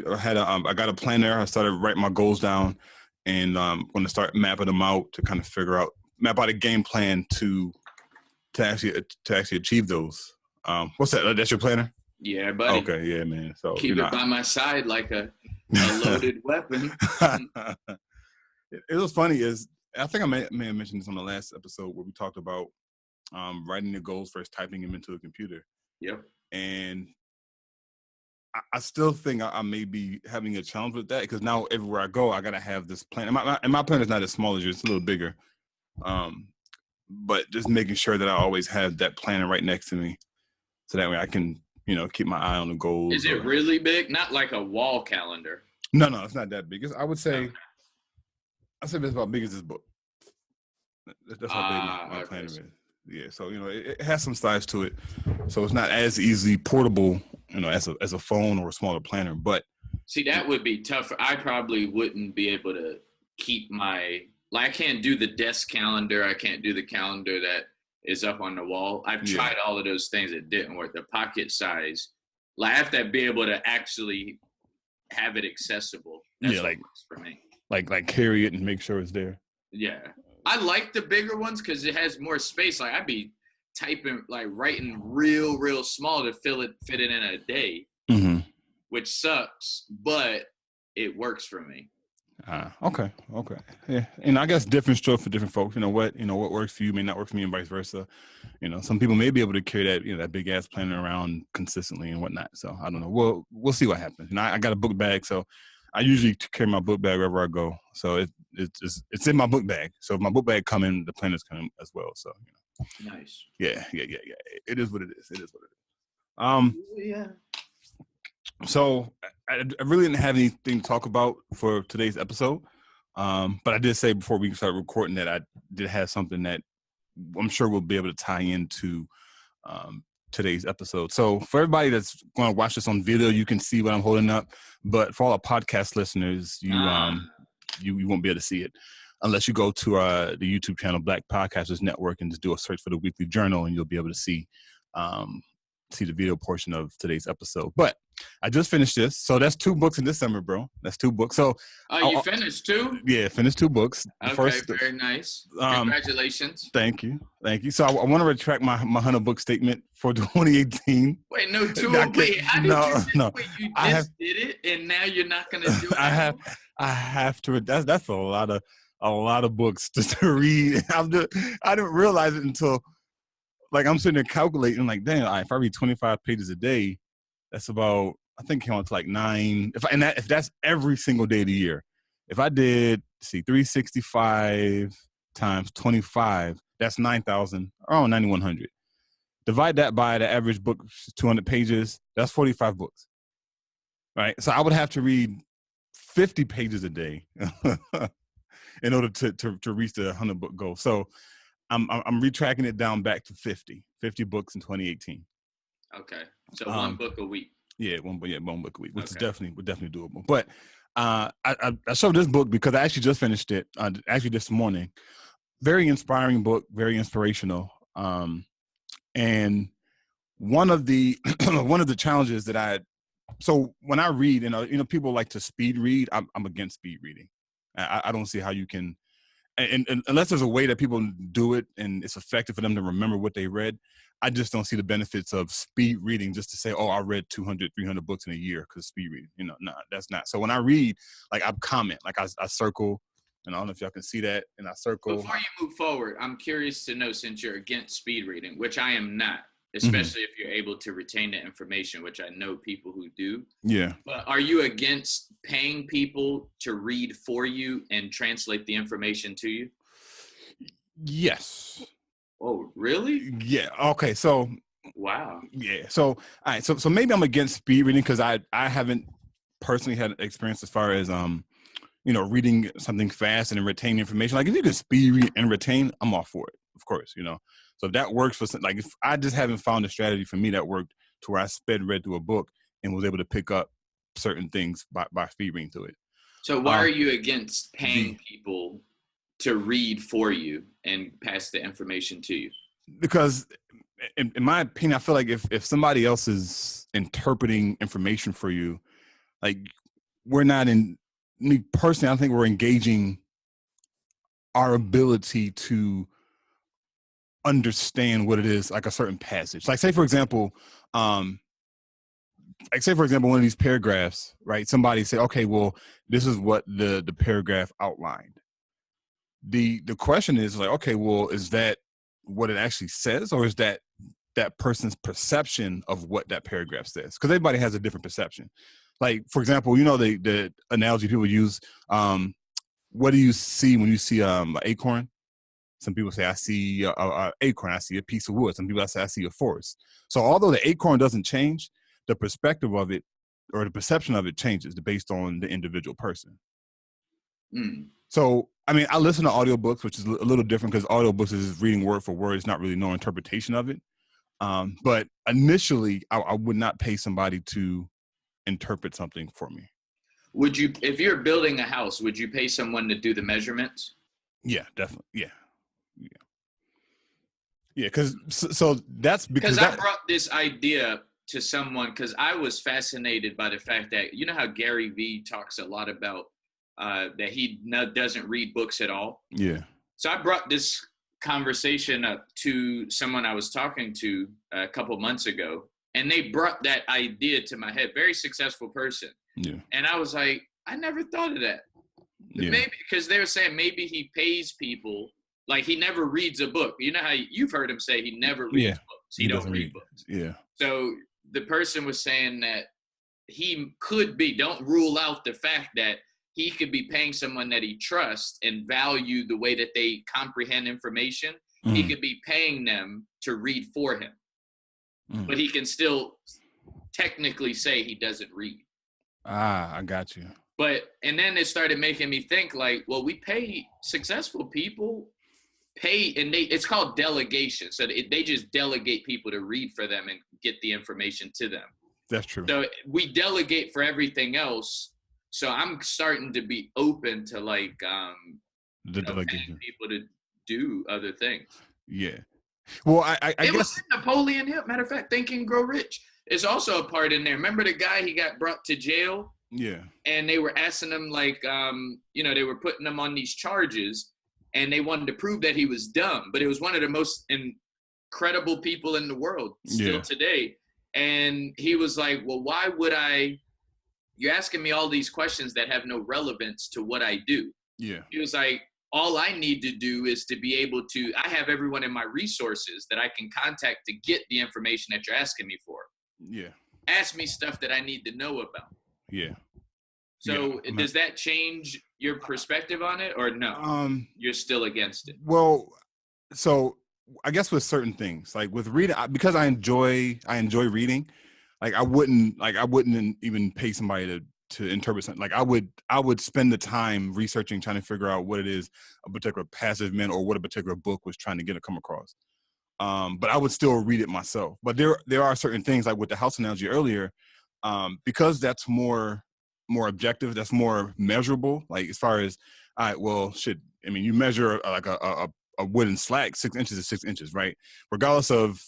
I got a planner. I started writing my goals down, and going to start mapping them out to kind of map out a game plan to actually achieve those. What's that? That's your planner? Yeah, buddy. Okay, yeah, man. So keep it by my side like a loaded weapon. It was funny is I think I may have mentioned this on the last episode where we talked about writing the goals versus typing them into a computer. Yep. And I still think I may be having a challenge with that because now everywhere I go, I gotta have this plan. And my plan is not as small as yours; it's a little bigger. But just making sure that I always have that planner right next to me, so that way I can, keep my eye on the goals. Is it really big? Not like a wall calendar. No, it's not that big. I would say, it's about big as this book. That's how big my planner is. Yeah, so it has some size to it, so it's not as easily portable, as a phone or a smaller planner. But see, that would be tougher. I probably wouldn't be able to keep I can't do the desk calendar. I can't do the calendar that is up on the wall. I've tried all of those things. It didn't work. The pocket size, I have to be able to actually have it accessible. That's what works for me. Like carry it and make sure it's there. Yeah. I like the bigger ones because it has more space. I'd be typing, writing real small to fit it in a day, which sucks, but it works for me. Okay. Yeah. I guess different stroke for different folks. What works for you may not work for me and vice versa. Some people may be able to carry that, that big ass planner around consistently and whatnot. So I don't know. We'll see what happens. I got a book bag, so I usually carry my book bag wherever I go. So it's in my book bag. So if my book bag come in, the planner's come in as well. So nice. Yeah. It is what it is. Yeah. So I really didn't have anything to talk about for today's episode. But I did say before we started recording that I did have something that I'm sure we'll be able to tie into today's episode. So for everybody that's going to watch this on video, you can see what I'm holding up. But for all our podcast listeners, you won't be able to see it unless you go to the YouTube channel Black Podcasters Network and just do a search for the Weekly Journal, and you'll be able to see the video portion of today's episode. But I just finished this. So that's 2 books in December, bro. That's 2 books. So you finished 2? Yeah, finished 2 books. Very nice. Congratulations. Thank you. So I want to retract my 100-book statement for 2018. Wait, no, 2. Wait, how did you wait, you just did it and now you're not going to do it? I have to. That's a lot of books to read. I didn't realize it until I'm sitting there calculating, damn, if I read 25 pages a day, that's about, I think, came out to 9. If that's every single day of the year, if I did 365 times 25, that's 9,000, around 9,100. Divide that by the average book, 200 pages. That's 45 books, right? So I would have to read 50 pages a day in order to reach the 100-book goal. So I'm retracking it down back to 50 books in 2018. Okay, so 1 book a week. Yeah, one book a week, which is definitely doable. But I showed this book because I actually just finished it. Actually, this morning. Very inspiring book, very inspirational. And one of the challenges that so when I read, people like to speed read. I'm against speed reading. I don't see how you can. And unless there's a way that people do it and it's effective for them to remember what they read, I just don't see the benefits of speed reading just to say, I read 200, 300 books in a year because speed reading. No, that's not. So when I read, I comment, I circle, and I don't know if y'all can see that, and I circle. Before you move forward, I'm curious to know, since you're against speed reading, which I am not, especially if you're able to retain the information, which I know people who do. Yeah. But are you against paying people to read for you and translate the information to you? Yes. Oh, really? Yeah. Okay. So. Wow. Yeah. So, all right. So maybe I'm against speed reading because I haven't personally had experience as far as reading something fast and retaining information. If you can speed read and retain, I'm all for it. Of course, So if that works for if I just haven't found a strategy for me that worked to where I read through a book and was able to pick up certain things by speed reading through it. So why are you against paying people to read for you and pass the information to you? Because in my opinion, I feel like if somebody else is interpreting information for you, we're not in, me personally, I think we're engaging our ability to understand what it is, like a certain passage. Like say, for example, one of these paragraphs, right? Somebody say, okay, well, this is what the paragraph outlined. The question is like, okay, well, is that what it actually says, or is that person's perception of what that paragraph says? Because everybody has a different perception. Like, for example, the analogy people use, what do you see when you see an acorn? Some people say, I see a acorn, I see a piece of wood. Some people say, I see a forest. So although the acorn doesn't change, the perspective of it or the perception of it changes based on the individual person. Mm. So, I mean, I listen to audiobooks, which is a little different because audiobooks is reading word for word. It's not really no interpretation of it. But initially, I would not pay somebody to interpret something for me. Would you, if you're building a house, would you pay someone to do the measurements? Yeah, definitely. Yeah. Because so that's because I brought this idea to someone because I was fascinated by the fact that, you know how Gary Vee talks a lot about that he doesn't read books at all. Yeah. So I brought this conversation up to someone I was talking to a couple months ago, and they brought that idea to my head. Very successful person. Yeah. And I was like, I never thought of that. Yeah. Maybe because they were saying maybe he pays people, like he never reads a book. You know how you've heard him say he never reads books. He don't read books. Yeah. So the person was saying that he could be, don't rule out the fact that he could be paying someone that he trusts and value the way that they comprehend information. Mm. He could be paying them to read for him, but he can still technically say he doesn't read. Ah, I got you. And then it started making me think like, well, we pay successful people and it's called delegation. So they just delegate people to read for them and get the information to them. That's true. So we delegate for everything else. So I'm starting to be open to like paying people to do other things. Yeah. Well, I guess was Napoleon Hill. Matter of fact, Think and Grow Rich is also a part in there. Remember the guy, he got brought to jail? Yeah. And they were asking him like, they were putting him on these charges and they wanted to prove that he was dumb. But it was one of the most incredible people in the world still today. And he was like, well, why would you're asking me all these questions that have no relevance to what I do. Yeah. He was like, all I need to do is to be able to, I have everyone in my resources that I can contact to get the information that you're asking me for. Yeah. Ask me stuff that I need to know about. Yeah. So does that change your perspective on it or no? You're still against it? Well, so I guess with certain things, like with reading, because I enjoy reading, like I wouldn't even pay somebody to interpret something. Like I would spend the time researching, trying to figure out what it is a particular passage meant or what a particular book was trying to come across. But I would still read it myself. But there are certain things, like with the house analogy earlier, because that's more objective, that's more measurable. Like as far as, all right, well, you measure like a wooden slack, 6 inches is 6 inches, right? Regardless of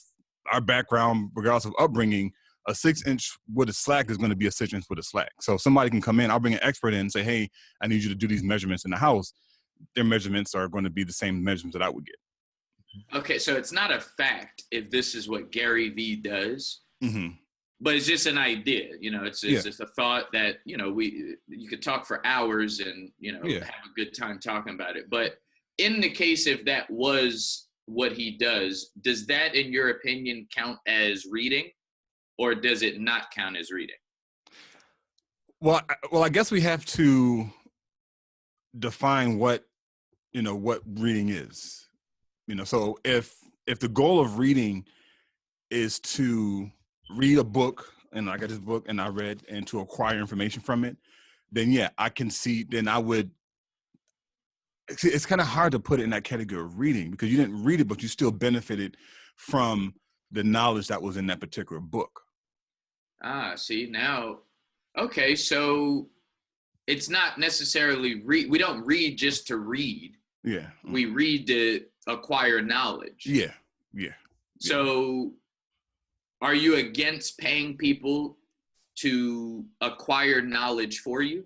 our background, regardless of upbringing, a 6-inch wooden slack is going to be a 6-inch wooden slack. So somebody can come in, I'll bring an expert in and say, hey, I need you to do these measurements in the house. Their measurements are going to be the same measurements that I would get. Okay, so it's not a fact if this is what Gary Vee does, but it's just an idea. It's just a thought that, you could talk for hours and, have a good time talking about it. But in the case, if that was what he does that, in your opinion, count as reading? Or does it not count as reading? Well, I guess we have to define what reading is. So if the goal of reading is to read a book, and I got this book and I read, and to acquire information from it, then yeah, I can see. Then I would. It's kind of hard to put it in that category of reading because you didn't read it, but you still benefited from the knowledge that was in that particular book. See now, okay, so it's not necessarily we don't read just to read. Yeah. We read to acquire knowledge. Yeah. So are you against paying people to acquire knowledge for you?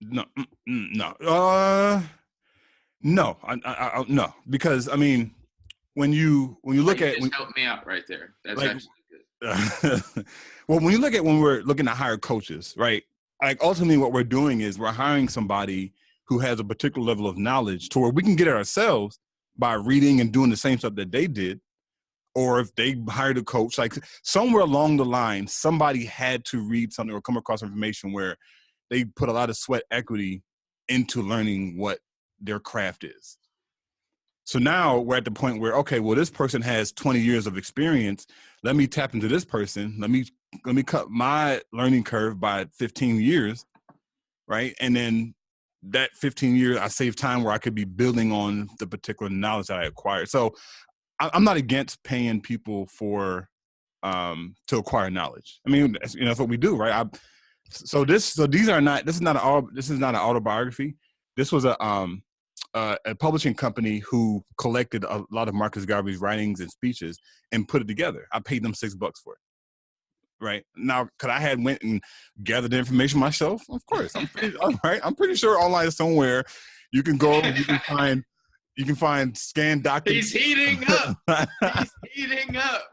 No, no, no, no, because I mean, when you look at just help me out right there. That's like, actually good. well, when you look at when we're looking to hire coaches, right? Like ultimately, what we're doing is we're hiring somebody who has a particular level of knowledge to where we can get it ourselves by reading and doing the same stuff that they did. Or if they hired a coach, like somewhere along the line, somebody had to read something or come across information where they put a lot of sweat equity into learning what their craft is. So now we're at the point where, okay, well, this person has 20 years of experience. Let me tap into this person. Let me cut my learning curve by 15 years, right? And then that 15 years, I save time where I could be building on the particular knowledge that I acquired. So I'm not against paying people for to acquire knowledge. I mean, that's what we do, right? This is not an autobiography. This was a publishing company who collected a lot of Marcus Garvey's writings and speeches and put it together. I paid them $6 for it. Right now, could I had went and gathered the information myself? Of course, I'm pretty sure online somewhere you can go, you can find scanned documents. He's heating up. He's heating up.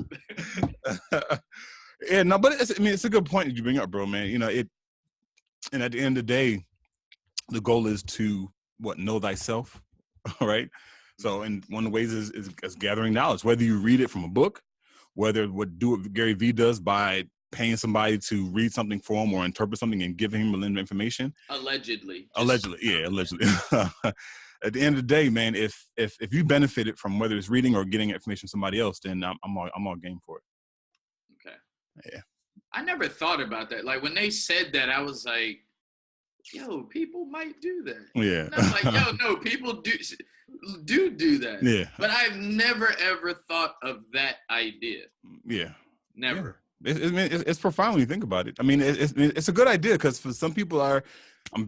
Yeah, no, but it's a good point that you bring up, bro, man. You know, and at the end of the day, the goal is to know thyself, right? So, and one of the ways is gathering knowledge, whether you read it from a book, whether what Gary Vee does by paying somebody to read something for him or interpret something and giving him a little information. Allegedly. Yeah, allegedly. At the end of the day, man, if you benefited from whether it's reading or getting information from somebody else, then I'm all game for it. Okay. Yeah. I never thought about that. Like when they said that, I was like, yo, people might do that. Yeah. And I was like, yo, no, people do that. Yeah. But I've never ever thought of that idea. Yeah. Never. Yeah. It's profound when you think about it. I mean, it's a good idea because for some people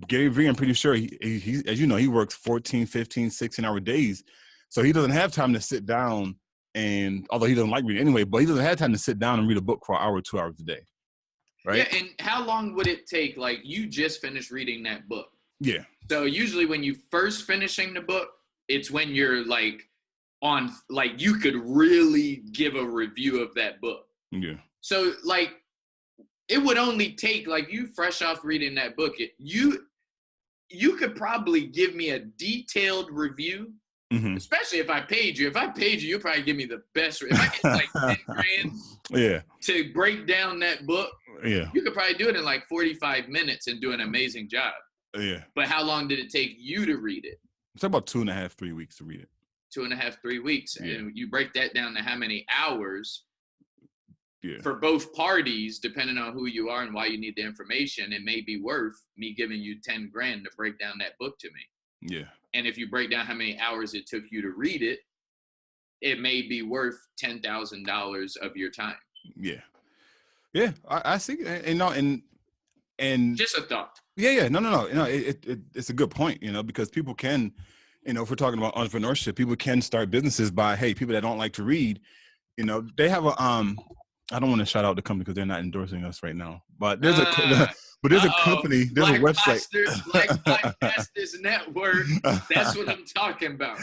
Gary Vee, I'm pretty sure he, as you know, he works 14, 15, 16-hour days. So he doesn't have time to sit down and, although he doesn't like reading anyway, but he doesn't have time to sit down and read a book for an hour or 2 hours a day. Right? Yeah, and how long would it take? Like you just finished reading that book. Yeah. So usually when you first finishing the book, it's when you're like you could really give a review of that book. Yeah. So like it would only take, like you fresh off reading that book, you could probably give me a detailed review, especially if I paid you. If I paid you, you'll probably give me the best. If I get like 10 grand to break down that book, you could probably do it in like 45 minutes and do an amazing job. Yeah. But how long did it take you to read it? It's about 2.5, 3 weeks to read it. 2.5, 3 weeks. Yeah. And you break that down to how many hours. Yeah. For both parties, depending on who you are and why you need the information, it may be worth me giving you 10 grand to break down that book to me. Yeah. And if you break down how many hours it took you to read it, it may be worth $10,000 of your time. Yeah. Yeah. I see. And just a thought. Yeah. No. It's a good point, because people can, if we're talking about entrepreneurship, people can start businesses by, hey, people that don't like to read, they have a, I don't want to shout out the company because they're not endorsing us right now. But there's a company, there's a website. Black Podcasters Network. That's what I'm talking about.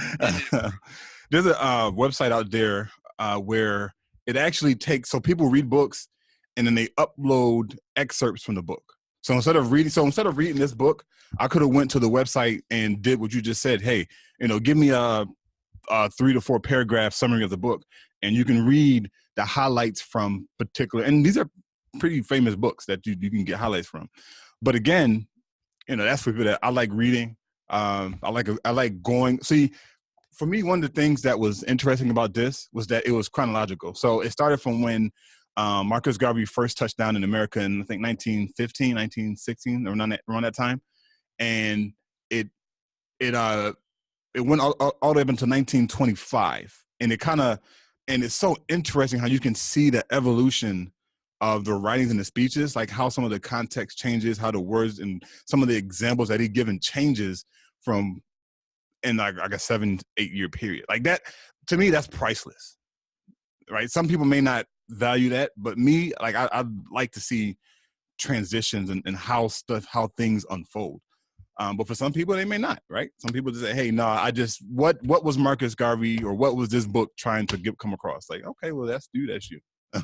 There's a website out there where it actually takes, so people read books and then they upload excerpts from the book. So instead of reading this book, I could have went to the website and did what you just said. Hey, give me a 3 to 4 paragraph summary of the book, and you can read the highlights from particular, and these are pretty famous books that you can get highlights from. But again, that's for people that I like reading. I like going. See, for me, one of the things that was interesting about this was that it was chronological. So it started from when Marcus Garvey first touched down in America in, I think, 1915, 1916, around that time. And it went all the way up until 1925. And it's so interesting how you can see the evolution of the writings and the speeches, like how some of the context changes, how the words and some of the examples that he given changes from in like a 7-8 year period. Like that, to me, that's priceless, right? Some people may not value that, but me, like I'd like to see transitions and how things unfold. But for some people, they may not, right? Some people just say, hey, no, what was Marcus Garvey or what was this book trying to come across? Like, okay, well, that's you,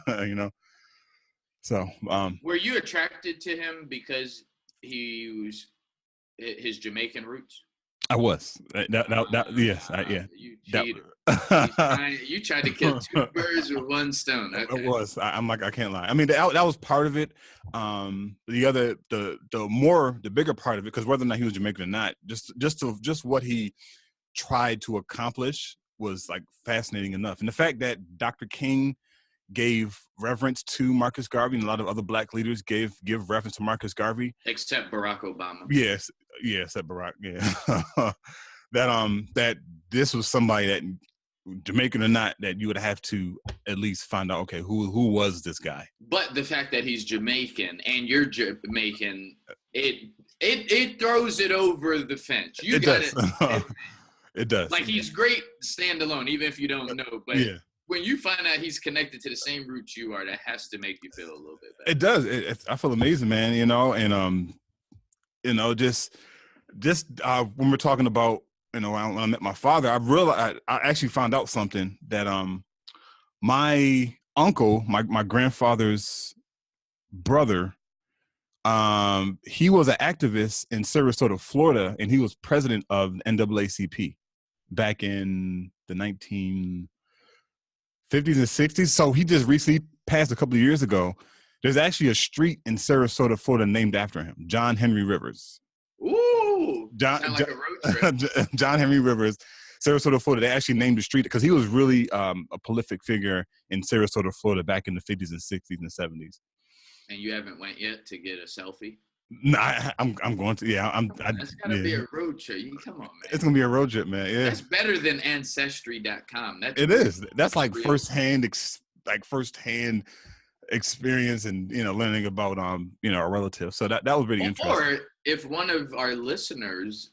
you know? So. Were you attracted to him because he was his Jamaican roots? I was. Yes, yeah. You cheated. You tried to kill two birds with one stone. Okay. It was. I'm like, I can't lie. I mean, that was part of it. The bigger part of it, because whether or not he was Jamaican or not, just what he tried to accomplish was like fascinating enough. And the fact that Dr. King gave reverence to Marcus Garvey, and a lot of other Black leaders give reference to Marcus Garvey, except Barack Obama. Yes, except Barack. Yeah, that this was somebody that, Jamaican or not, that you would have to at least find out, okay, who was this guy? But the fact that he's Jamaican and you're Jamaican, it throws it over the fence. You got it. It does. Like, he's great standalone, even if you don't know. But yeah, when you find out he's connected to the same roots you are, that has to make you feel a little bit better. It does. I feel amazing, man. You know, and just when we're talking about, you know, when I met my father, I actually found out something that my uncle, my grandfather's brother, he was an activist in Sarasota, Florida, and he was president of NAACP back in the 1950s and 60s. So he just recently passed a couple of years ago. There's actually a street in Sarasota, Florida named after him, John Henry Rivers. Ooh, sound like a road trip. John Henry Rivers, Sarasota, Florida. They actually named the street because he was really a prolific figure in Sarasota, Florida back in the 50s and 60s and 70s. And you haven't went yet to get a selfie? No, I'm going to. Yeah, That's gotta be a road trip. Come on, man. It's gonna be a road trip, man. Yeah, that's better than Ancestry.com. It is. That's like firsthand experience and, you know, learning about you know, a relative. So that was really interesting. Or if one of our listeners,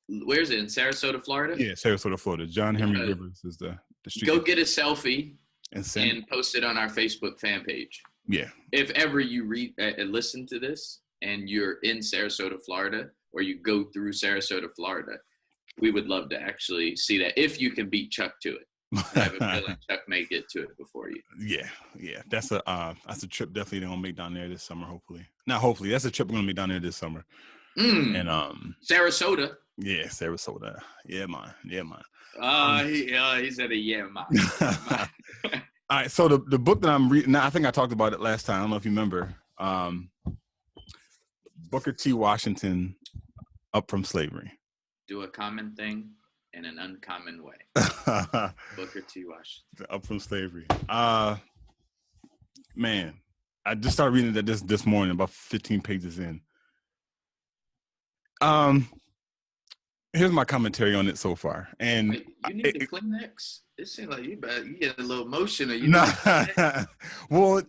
where's it, in Sarasota, Florida? Yeah, Sarasota, Florida. John Henry Rivers is the street. Go get a selfie and post it on our Facebook fan page. Yeah. If ever you listen to this and you're in Sarasota, Florida, or you go through Sarasota, Florida, we would love to actually see that, if you can beat Chuck to it. I have a feeling Chuck may get to it before you. Yeah. That's a trip definitely they're gonna make down there this summer. Hopefully, not hopefully. That's a trip we're gonna make down there this summer. And Sarasota. Yeah, Sarasota. Yeah, man. He said a yeah, man. All right. So the book that I'm reading now, I think I talked about it last time. I don't know if you remember. Booker T. Washington, Up from Slavery. Do a common thing in an uncommon way. Booker T. Washington. Up from Slavery. Man, I just started reading that this morning, about 15 pages in. Here's my commentary on it so far. And wait, you need the Kleenex? It seems like you get a little emotional. Well,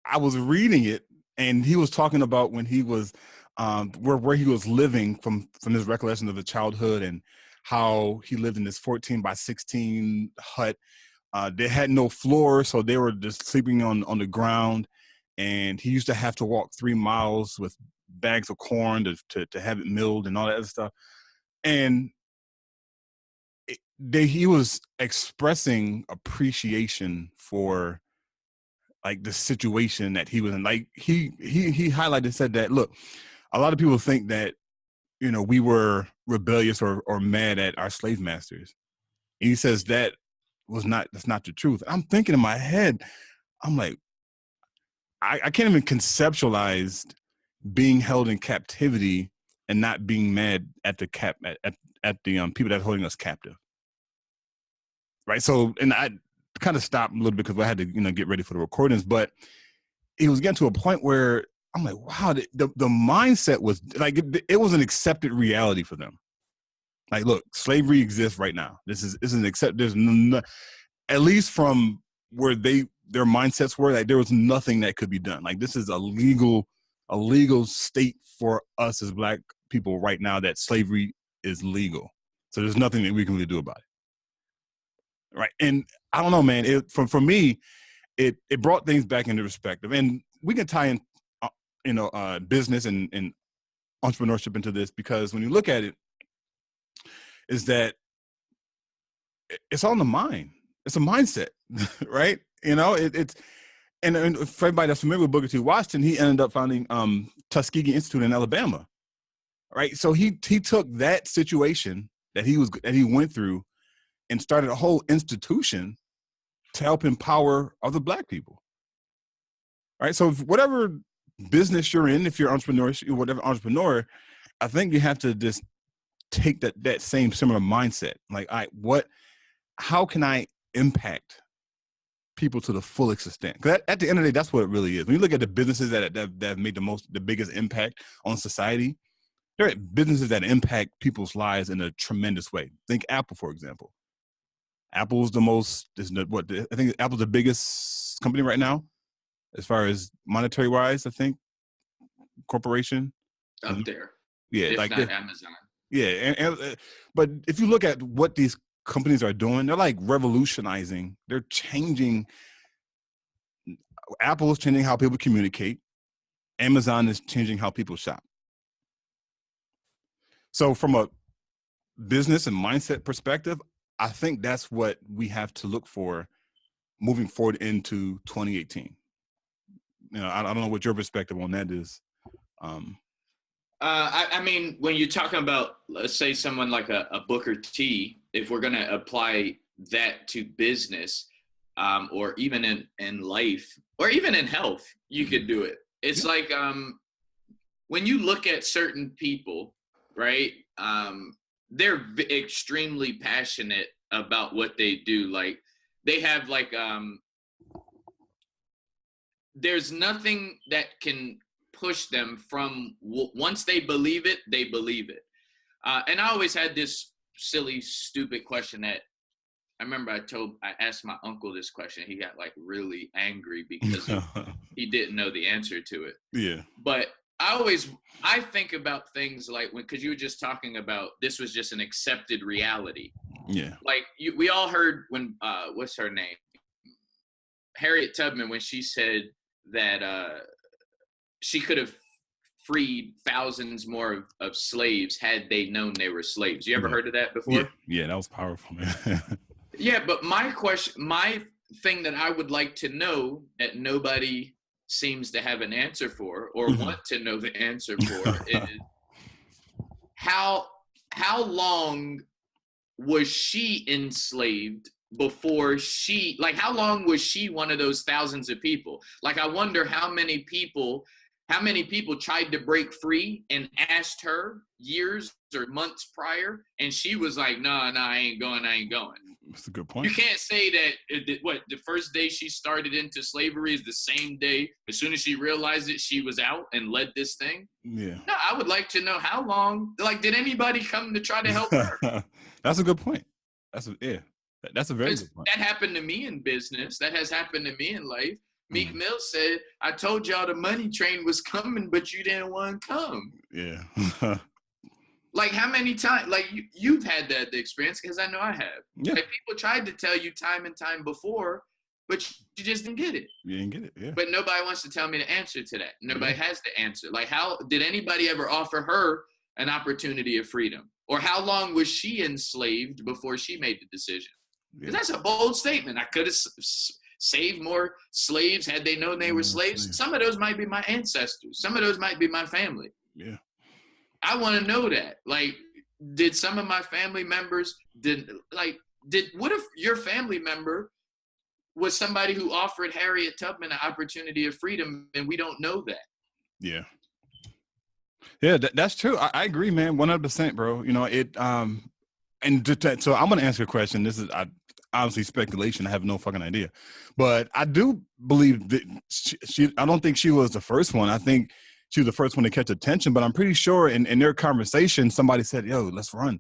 I was reading it, and he was talking about when he was where he was living from his recollection of the childhood, and how he lived in this 14 by 16 hut. They had no floor, so they were just sleeping on the ground. And he used to have to walk 3 miles with bags of corn to have it milled and all that other stuff. And he was expressing appreciation for like the situation that he was in. Like he highlighted, said that, look, a lot of people think that, you know, we were rebellious or mad at our slave masters. And he says that's not the truth. I'm thinking in my head, I'm like, I can't even conceptualize being held in captivity and not being mad at the people that are holding us captive. Right. So, and I kind of stopped a little bit because I had to, you know, get ready for the recordings, but it was getting to a point where I'm like, wow, the mindset was like, it was an accepted reality for them. Like, look, slavery exists right now. This is an accept. There's at least from where their mindsets were, like there was nothing that could be done. Like, this is a legal state for us as Black people right now, that slavery is legal. So there's nothing that we can really do about it. Right. And I don't know, man, for me, it brought things back into perspective. And we can tie in, business and entrepreneurship into this, because when you look at it, is that it's all in the mind. It's a mindset, right? It's and for everybody that's familiar with Booker T. Washington, he ended up founding Tuskegee Institute in Alabama, right? So he took that situation that he went through and started a whole institution to help empower other Black people, right? So whatever business you're in, if you're whatever entrepreneur, I think you have to just take that same similar mindset. Like, how can I impact people to the fullest extent? Because at the end of the day, that's what it really is. When you look at the businesses that have made the biggest impact on society, they're businesses that impact people's lives in a tremendous way. Think Apple, for example. Apple's I think Apple's the biggest company right now, as far as monetary wise, I think, corporation. Up there. Yeah. If like not Amazon. Yeah. But if you look at what these companies are doing, they're like revolutionizing. They're changing. Apple is changing how people communicate. Amazon is changing how people shop. So from a business and mindset perspective, I think that's what we have to look for moving forward into 2018. I don't know what your perspective on that is. I mean, when you're talking about, let's say, someone like a Booker T, if we're going to apply that to business, or even in life, or even in health, you could do it. It's like when you look at certain people, right? They're extremely passionate about what they do. Like, they have there's nothing that can push them from, once they believe it, they believe it. And I always had this silly, stupid question that I remember I asked my uncle this question. He got really angry because he didn't know the answer to it. Yeah. But I think about things because you were just talking about, this was just an accepted reality. Yeah. We all heard when, what's her name? Harriet Tubman, when she said that she could have freed thousands more of slaves had they known they were slaves. You ever heard of that before? Yeah, that was powerful, man. Yeah, but my thing that I would like to know that nobody seems to have an answer for, or want to know the answer for, is how long was she enslaved before she, how long was she one of those thousands of people? I wonder how many people tried to break free and asked her years or months prior, and she was like, no, I ain't going. That's a good point. You can't say that the first day she started into slavery is the same day, as soon as she realized it, she was out and led this thing. Yeah. No, I would like to know how long, did anybody come to try to help her? That's a good point. That's a very good point. That happened to me in business. That has happened to me in life. Meek Mill said, I told y'all the money train was coming, but you didn't want to come. Yeah. How many times, you've had that experience, because I know I have. Yeah. People tried to tell you time and time before, but you just didn't get it. You didn't get it, yeah. But nobody wants to tell me the answer to that. Nobody has the answer. How did anybody ever offer her an opportunity of freedom? Or how long was she enslaved before she made the decision? Because that's a bold statement. I could have saved more slaves had they known they were slaves. Some of those might be my ancestors. Some of those might be my family. Yeah. I want to know that. Did some of my family members, what if your family member was somebody who offered Harriet Tubman an opportunity of freedom, and we don't know that? Yeah. Yeah, that's true. I agree, man. 100%, bro. So I'm going to answer a question. This is obviously speculation. I have no fucking idea, but I do believe that I don't think she was the first one. I think she was the first one to catch attention, but I'm pretty sure in their conversation, somebody said, yo, let's run.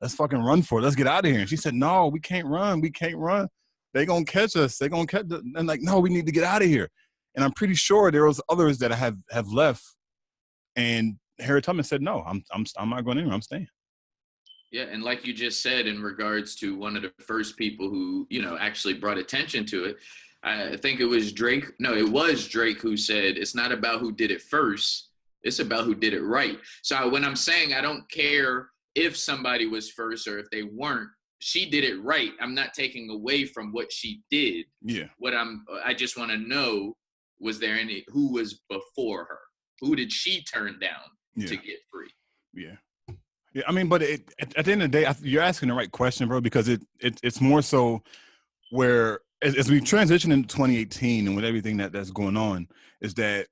Let's fucking run for it. Let's get out of here. And she said, no, we can't run. We can't run. They gonna catch us. They gonna catch us. And no, we need to get out of here. And I'm pretty sure there was others that have left. And Harriet Tubman said, no, I'm not going anywhere. I'm staying. Yeah, and like you just said, in regards to one of the first people who, actually brought attention to it, I think it was Drake. No, it was Drake who said, it's not about who did it first. It's about who did it right. So when I'm saying I don't care if somebody was first or if they weren't, she did it right. I'm not taking away from what she did. Yeah. I just want to know, was there who was before her? Who did she turn down to get free? Yeah. Yeah. I mean, but at the end of the day, you're asking the right question, bro, because it's more so where as we transition into 2018 and with everything that's going on, is that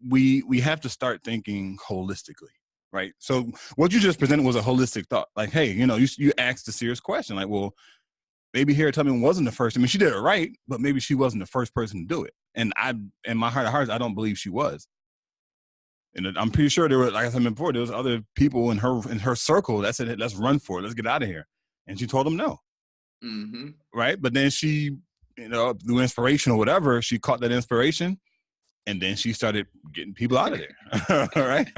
we have to start thinking holistically, right? So what you just presented was a holistic thought. Like, hey, you asked a serious question. Like, well, maybe Harriet Tubman wasn't the first. I mean, she did it right, but maybe she wasn't the first person to do it. And in my heart of hearts, I don't believe she was. And I'm pretty sure there were, like I said before, there was other people in her circle that said, let's run for it. Let's get out of here. And she told them no. Mm-hmm. Right. But then she, through inspiration or whatever, she caught that inspiration. And then she started getting people out of there. Right.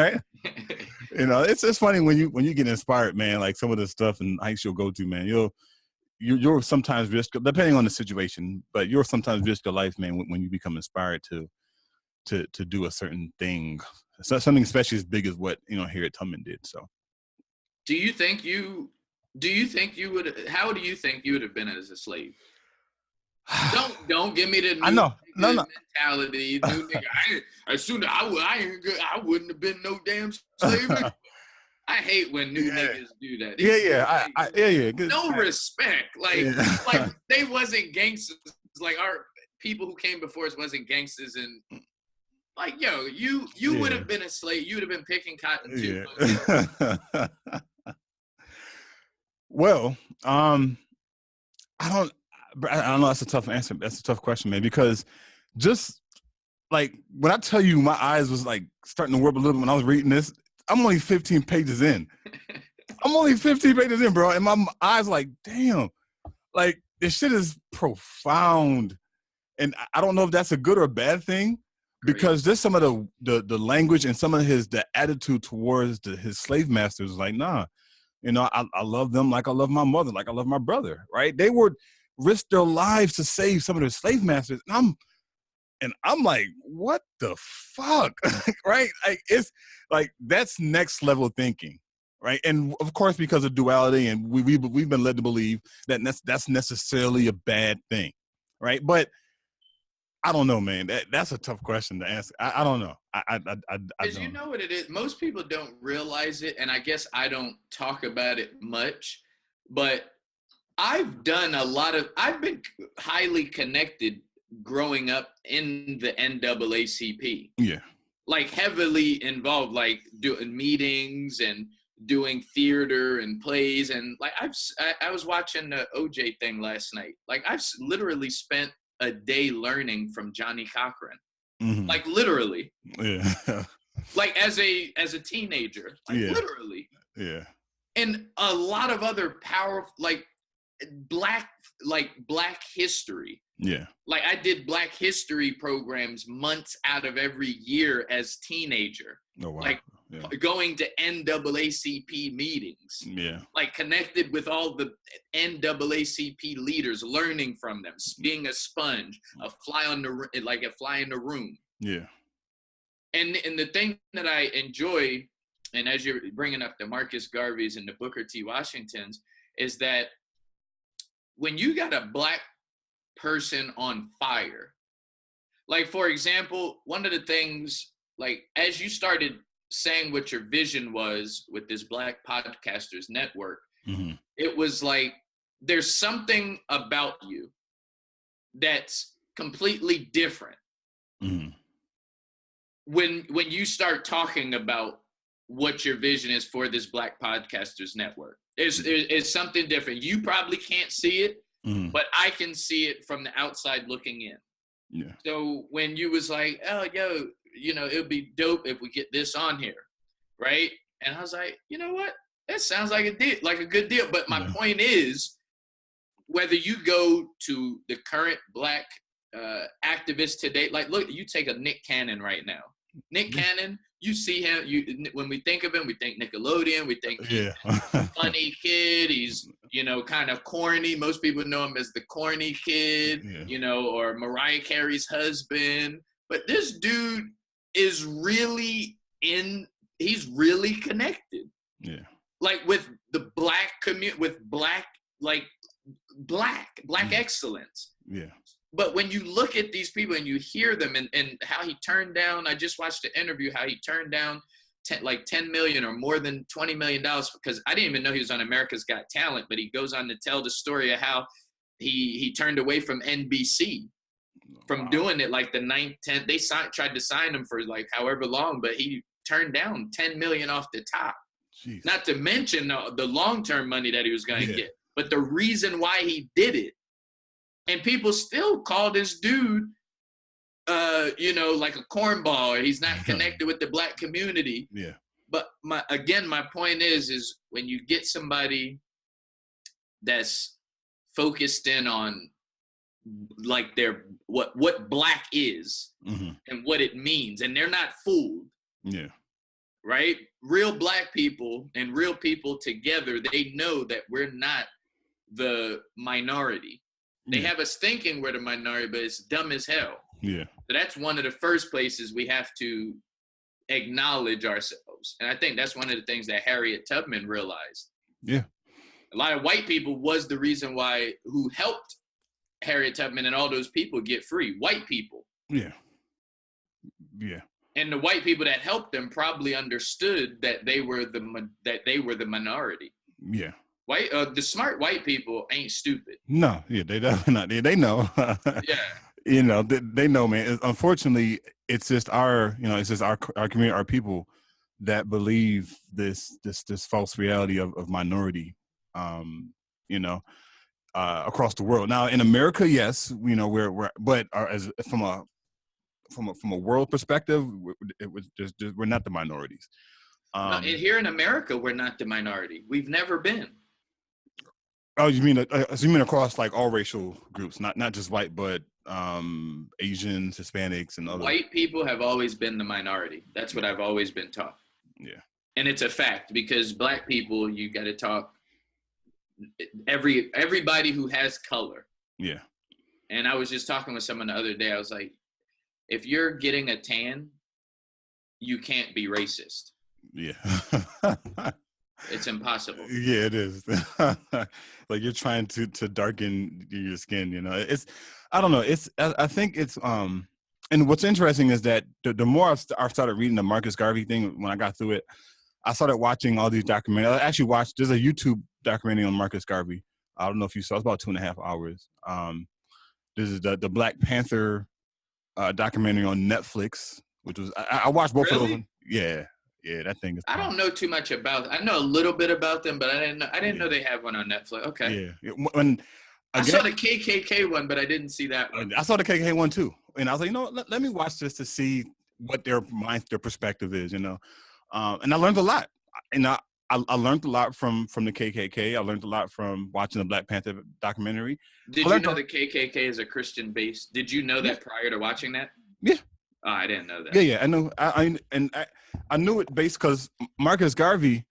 It's funny when you get inspired, man, like some of the stuff and hikes you'll go to, man, you're sometimes risk, depending on the situation, but you're sometimes risk your life, man, when you become inspired to do a certain thing. So something especially as big as what, Harriet Tubman did. So how do you think you would have been as a slave? Don't give me the mentality. New nigga. I wouldn't have been no damn slave. I hate when new niggas do that. No respect. Like they wasn't gangsters. Like our people who came before us wasn't gangsters, and like, yo, you would have been a slave. You would have been picking cotton too. Yeah. Well, I don't know. That's a tough answer. That's a tough question, man, because just like when I tell you my eyes was like starting to warp a little bit when I was reading this, I'm only 15 pages in. Bro. And my eyes like, damn, like this shit is profound. And I don't know if that's a good or a bad thing, because just some of the language and some of the attitude towards his slave masters, like, nah, I love them like I love my mother, like I love my brother, right? They would risk their lives to save some of their slave masters. And I'm like, what the fuck? Right? Like, it's like, that's next level thinking, right? And of course, because of duality, and we've been led to believe that that's necessarily a bad thing, right? But I don't know, man. That's a tough question to answer. I don't know. I don't. You know what it is? Most people don't realize it, and I guess I don't talk about it much, but I've been highly connected growing up in the NAACP. Yeah. Like heavily involved, like doing meetings and doing theater and plays. And like I was watching the OJ thing last night. Like I've literally spent a day learning from Johnny Cochran. Mm-hmm. Like literally. Yeah. Like as a teenager. Like literally. Yeah. And a lot of other powerful, like black history. Yeah. Like I did Black history programs months out of every year as teenager. Oh, wow. Like going to NAACP meetings. Yeah. Like connected with all the NAACP leaders, learning from them, being a sponge, a fly in the room. Yeah. And the thing that I enjoy, and as you're bringing up the Marcus Garveys and the Booker T. Washingtons, is that when you got a black person on fire, like for example, one of the things, like as you started saying what your vision was with this Black Podcasters Network, mm-hmm. It was like there's something about you that's completely different. Mm-hmm. When you start talking about what your vision is for this Black Podcasters Network, it's something different. You probably can't see it, mm-hmm. but I can see it from the outside looking in. Yeah. So when you was like, oh, yo, it would be dope if we get this on here, right? And I was like, you know what? That sounds like a good deal. But my point is, whether you go to the current Black activists today, like, look, you take a Nick Cannon right now. Nick Cannon you see him. When we think of him, we think Nickelodeon. We think he's Yeah. a funny kid. He's, you know, kind of corny. Most people know him as the corny kid, Yeah. you know, or Mariah Carey's husband. But this dude is really he's really connected. Yeah. Like with the black community, with black excellence. Yeah. But when you look at these people and you hear them and how he turned down, I just watched an interview, how he turned down $10 million or more than $20 million, because I didn't even know he was on America's Got Talent, but he goes on to tell the story of how he turned away from NBC from doing it like the 9th, 10th. They tried to sign him for like however long, but he turned down $10 million off the top. Jeez. Not to mention the long-term money that he was going to get. But the reason why he did it, and people still call this dude, you know, like a cornball, or he's not connected with the black community. Yeah. But my point is when you get somebody that's focused in on like what black is and what it means, and they're not fooled. Yeah. Right? Real black people and real people together, they know that we're not the minority. They have us thinking we're the minority, but it's dumb as hell. Yeah. So that's one of the first places we have to acknowledge ourselves. And I think that's one of the things that Harriet Tubman realized. Yeah. A lot of white people was the reason who helped Harriet Tubman and all those people get free. White people. Yeah. Yeah. And the white people that helped them probably understood that they were the minority. Yeah. The smart white people ain't stupid. No, yeah, they definitely not. They know. Yeah. You know, they know, man. Unfortunately, it's just our community, our people that believe this false reality of minority, you know, across the world. Now in America, yes, you know, but as from a world perspective, we're not the minorities. No, and here in America, we're not the minority. We've never been. Oh, you mean across like all racial groups, not just white, but Asians, Hispanics, and other. White people have always been the minority. That's what I've always been taught. Yeah, and it's a fact, because black people, you got to talk everybody who has color. Yeah, and I was just talking with someone the other day. I was like, if you're getting a tan, you can't be racist. Yeah. It's impossible. Yeah, it is. Like you're trying to darken your skin, you know. I don't know. I think it's and what's interesting is that the more I started reading the Marcus Garvey thing, when I got through it, I started watching all these documentaries. I actually there's a YouTube documentary on Marcus Garvey. I don't know if you saw. It's about 2.5 hours. This is the Black Panther documentary on Netflix, which was I watched both of those. Yeah. Yeah, that thing is. I don't know too much about it. I know a little bit about them, but I didn't know they have one on Netflix. Okay. Yeah. I saw the KKK one, but I didn't see that one. I saw the KKK one too, and I was like, you know, let me watch this to see what their perspective is, you know. And I learned a lot, and I learned a lot from the KKK. I learned a lot from watching the Black Panther documentary. Did you know the KKK is a Christian base? Did you know that prior to watching that? Yeah. Oh, I didn't know that. Yeah, I know. I knew it based because Marcus Garvey,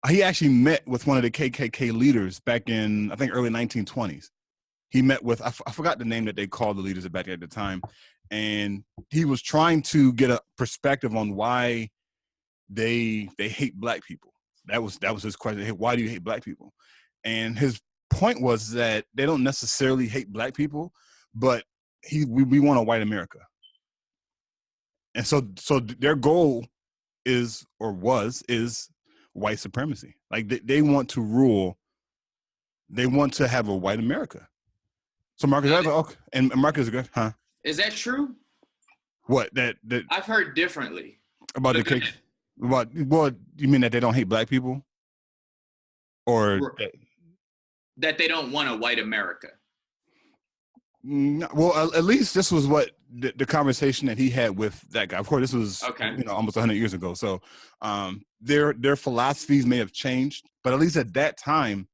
he actually met with one of the KKK leaders back in, I think, early 1920s. He met with, I forgot the name that they called the leaders back at the time, and he was trying to get a perspective on why they hate black people. That was his question. Hey, why do you hate black people? And his point was that they don't necessarily hate black people, but we want a white America. And so their goal is white supremacy. Like they want to rule. They want to have a white America. So Marcus, and Marcus, huh? Is that true? What that I've heard differently about the case. What you mean that they don't hate black people, or that they don't want a white America? Well, at least this was what the conversation that he had with that guy. Of course, this was almost 100 years ago. So their philosophies may have changed, but at least at that time,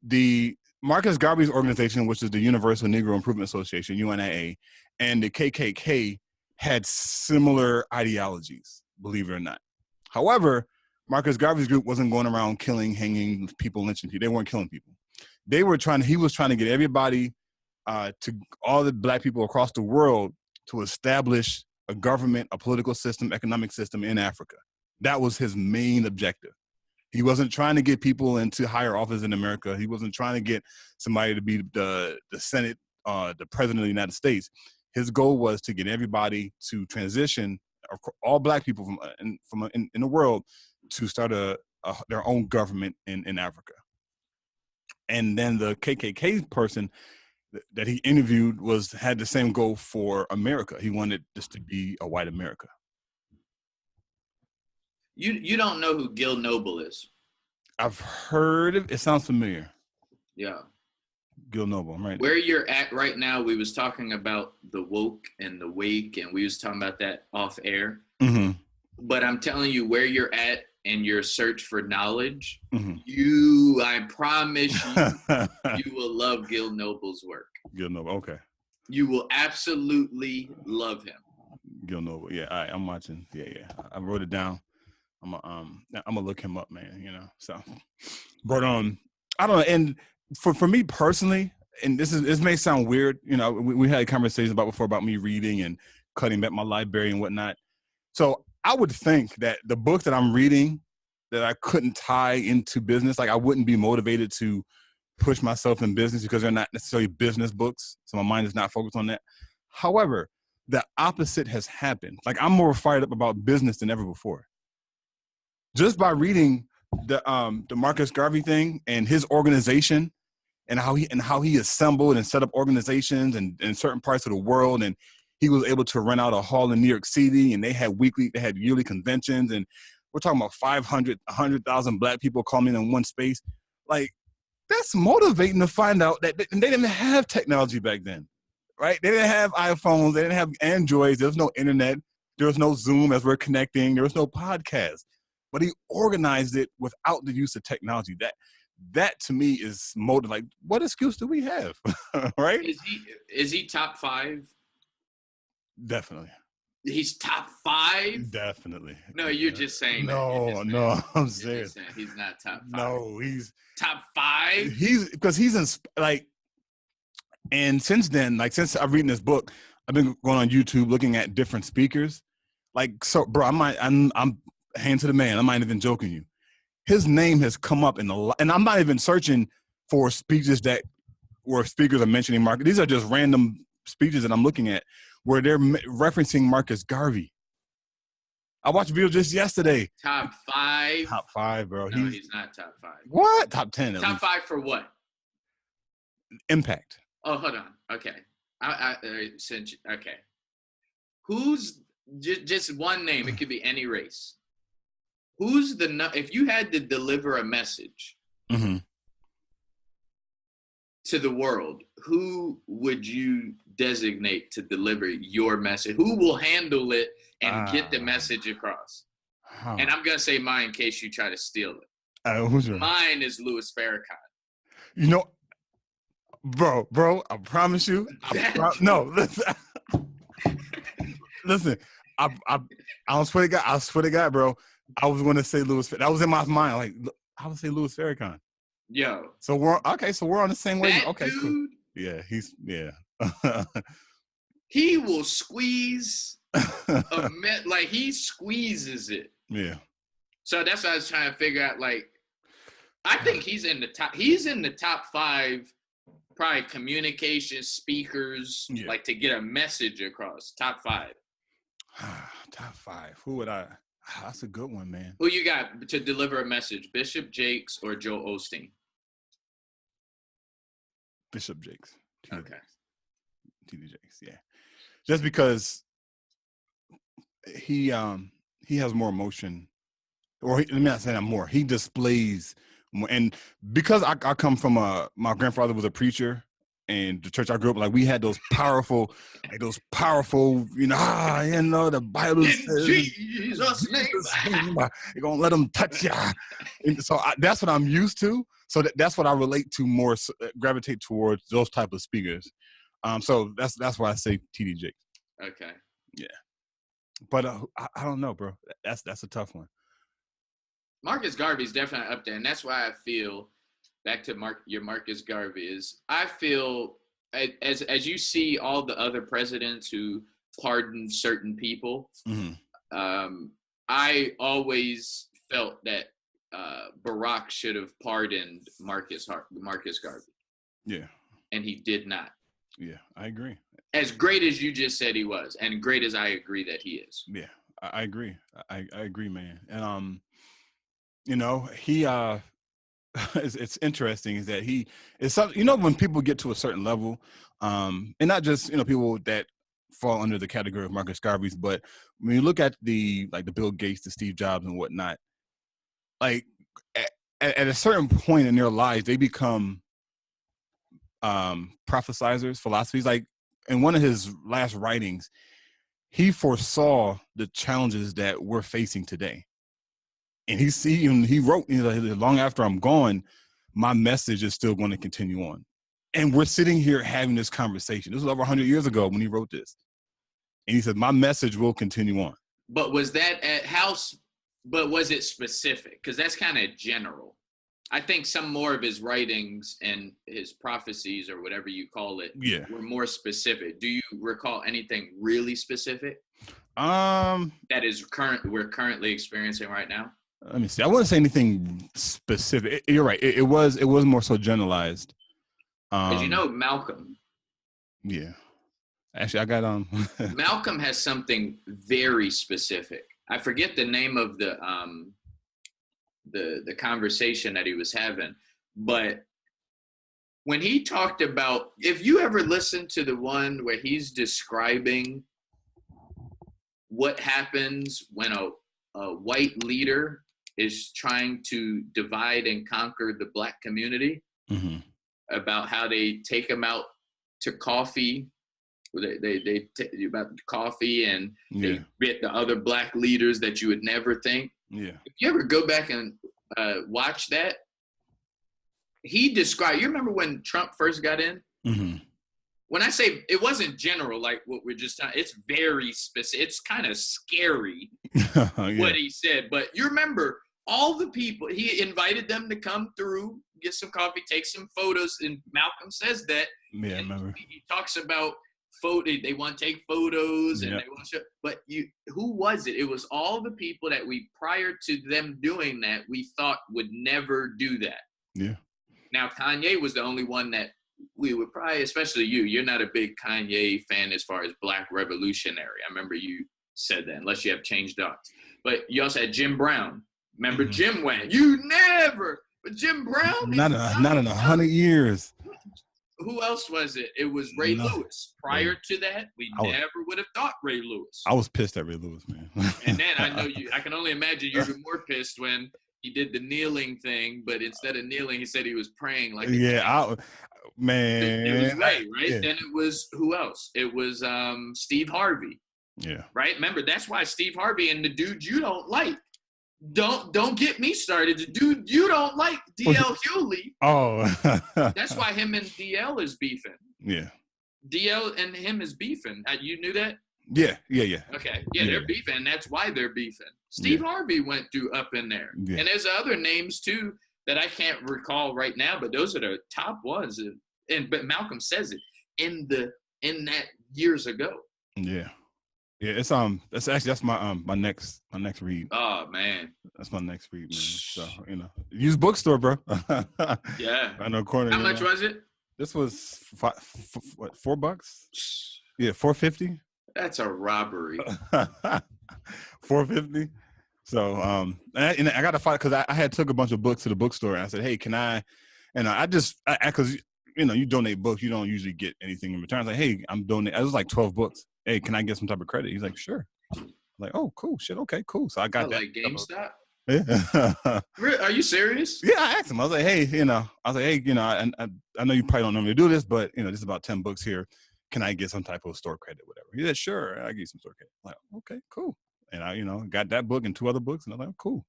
the Marcus Garvey's organization, which is the Universal Negro Improvement Association, UNIA, and the KKK had similar ideologies. believe it or not. However, Marcus Garvey's group wasn't going around killing, hanging people, lynching people. They weren't killing people. He was trying to get everybody, to all the black people across the world, to establish a government, a political system, economic system in Africa. That was his main objective. He wasn't trying to get people into higher office in America. He wasn't trying to get somebody to be the Senate, the president of the United States. His goal was to get everybody to transition, all black people in the world, to start their own government in Africa. And then the KKK person that he interviewed had the same goal for America. He wanted this to be a white America. You don't know who Gil Noble is? I've heard it. It sounds familiar. Yeah. Gil Noble, I'm right. Where you're at right now, we was talking about the woke and the wake, and we was talking about that off air. Mm-hmm. But I'm telling you, where you're at in your search for knowledge, mm-hmm. I promise you will love Gil Noble's work. Gil Noble, okay. You will absolutely love him. Gil Noble, yeah. All right, I'm watching. Yeah. I wrote it down. I'm gonna look him up, man. So, but I don't know. And for me personally, and this may sound weird. We had conversations before about me reading and cutting back my library and whatnot. So I would think that the books that I'm reading that I couldn't tie into business, like I wouldn't be motivated to push myself in business because they're not necessarily business books. So my mind is not focused on that. However, the opposite has happened. Like I'm more fired up about business than ever before. Just by reading the Marcus Garvey thing and his organization and how he assembled and set up organizations in certain parts of the world, and he was able to rent out a hall in New York City, and they had yearly conventions, and we're talking about 100,000 black people coming in one space. Like that's motivating to find out that they didn't have technology back then, right? They didn't have iPhones, they didn't have Androids, there was no internet, there was no Zoom as we're connecting, there was no podcast. But he organized it without the use of technology. That to me is motive. Like, what excuse do we have, right? Is he top 5? Definitely. He's top 5? Definitely. No, you're just saying that. No, I'm serious. He's not top 5. No, he's top 5. And since then, like since I've reading this book, I've been going on YouTube looking at different speakers. Like, so, bro, I'm hand to the man. I'm not even joking you. His name has come up and I'm not even searching for speeches where speakers are mentioning Marcus. These are just random speeches that I'm looking at where they're referencing Marcus Garvey. I watched a video just yesterday. Top 5? Top 5, bro. No, he's not top 5. What? Top 10. Top 5 for what? Impact. Oh, hold on. Okay. Okay. Who's just one name? It could be any race. If you had to deliver a message to the world, who would you designate to deliver your message? Who will handle it and get the message across? And I'm going to say mine in case you try to steal it. Mine is Louis Farrakhan. Bro, I promise you. No, listen. I swear to God, bro. I was going to say Louis. That was in my mind. Like, I would say Louis Farrakhan. Yo. So we're on the same way. Okay, dude, cool. Yeah, he will squeeze like he squeezes it. Yeah. So that's what I was trying to figure out. Like, I think he's in the top. He's in the top 5, probably communication speakers, like to get a message across. Top 5. Top 5. Who would I? That's a good one, man. Who you got to deliver a message? Bishop Jakes or Joe Osteen? Bishop Jakes. Okay. T.D. Jakes, yeah. Just because he has more emotion, or let me not say that more. He displays more, and because I come from my grandfather was a preacher. And the church I grew up, like we had those powerful, the Bible says, Jesus' name, you're gonna let them touch you. And so that's what I'm used to. So that's what I relate to more, gravitate towards those type of speakers. So that's why I say T.D. Jakes. Okay. Yeah. But I don't know, bro. That's a tough one. Marcus Garvey's definitely up there, and that's why I feel back to your Marcus Garvey is I feel as you see all the other presidents who pardoned certain people, I always felt that Barack should have pardoned Marcus Garvey. Yeah, and he did not. Yeah, I agree. As great as you just said he was, and great as I agree that he is. Yeah, I agree. I agree, man. And you know, he it's interesting is that he is something, you know, when people get to a certain level, and not just, you know, people that fall under the category of Marcus Garvey's, but when you look at the Bill Gates, the Steve Jobs and whatnot, like at a certain point in their lives, they become prophesizers, philosophies. Like in one of his last writings, he foresaw the challenges that we're facing today. And he wrote, you know, long after I'm gone, my message is still going to continue on. And we're sitting here having this conversation. This was over 100 years ago when he wrote this. And he said, my message will continue on. But was that at house? But was it specific? Because that's kind of general. I think some more of his writings and his prophecies or whatever you call it were more specific. Do you recall anything really specific? That is we're currently experiencing right now? Let me see. I wouldn't say anything specific. You're right. It was more so generalized. Because you know Malcolm. Yeah. Actually, I got Malcolm has something very specific. I forget the name of the conversation that he was having, but when he talked about, if you ever listen to the one where he's describing what happens when a white leader is trying to divide and conquer the black community, about how they take them out to coffee. They tell you about coffee and they get the other black leaders that you would never think. Yeah. If you ever go back and watch that, he described, you remember when Trump first got in? When I say it wasn't general, like what we're just talking, it's very specific. It's kind of scary what he said. But you remember all the people, he invited them to come through, get some coffee, take some photos. And Malcolm says that. Yeah, I remember. He talks about they want to take photos and they want to show, but who was it? It was all the people that we, prior to them doing that, we thought would never do that. Yeah. Now Kanye was the only one that we would probably, especially you're not a big Kanye fan as far as Black revolutionary. I remember you said that, unless you have changed thoughts. But you also had Jim Brown. Remember Jim went, but Jim Brown? Not in 100 years. Who else was it? It was Ray Lewis. Prior to that, never would have thought Ray Lewis. I was pissed at Ray Lewis, man. And then I can only imagine you were more pissed when he did the kneeling thing, but instead of kneeling, he said he was praying like man. It was Ray, right? Yeah. Then it was who else? It was Steve Harvey. Yeah. Right? Remember, that's why Steve Harvey and the dude you don't like. Don't get me started. The dude you don't like, DL Hewley. Oh. That's why him and DL is beefing. Yeah. DL and him is beefing. You knew that? Yeah. Okay. Yeah, they're beefing. That's why they're beefing. Steve Harvey went through up in there. Yeah. And there's other names too that I can't recall right now, but those are the top ones. But Malcolm says it in that years ago. Yeah. Yeah, it's that's my next read. Oh man, that's my next read, man. So use bookstore, bro. Yeah, I know. Corner. How much was it? This was $4? Yeah, $4.50. That's a robbery. $4.50. So and I got to fight because I had took a bunch of books to the bookstore and I said, hey, can I? And I because you donate books, you don't usually get anything in return. I was like, hey, I'm donating. It was like 12 books. Hey, can I get some type of credit? He's like, sure. I'm like, oh, cool, shit, okay, cool. So I got that. Like GameStop? Yeah. Are you serious? Yeah, I asked him. I was like, hey, I know you probably don't normally do this, but this is about 10 books here. Can I get some type of store credit, whatever? He said, sure, I give you some store credit. I'm like, okay, cool. And I, got that book and 2 other books, and I'm like, cool.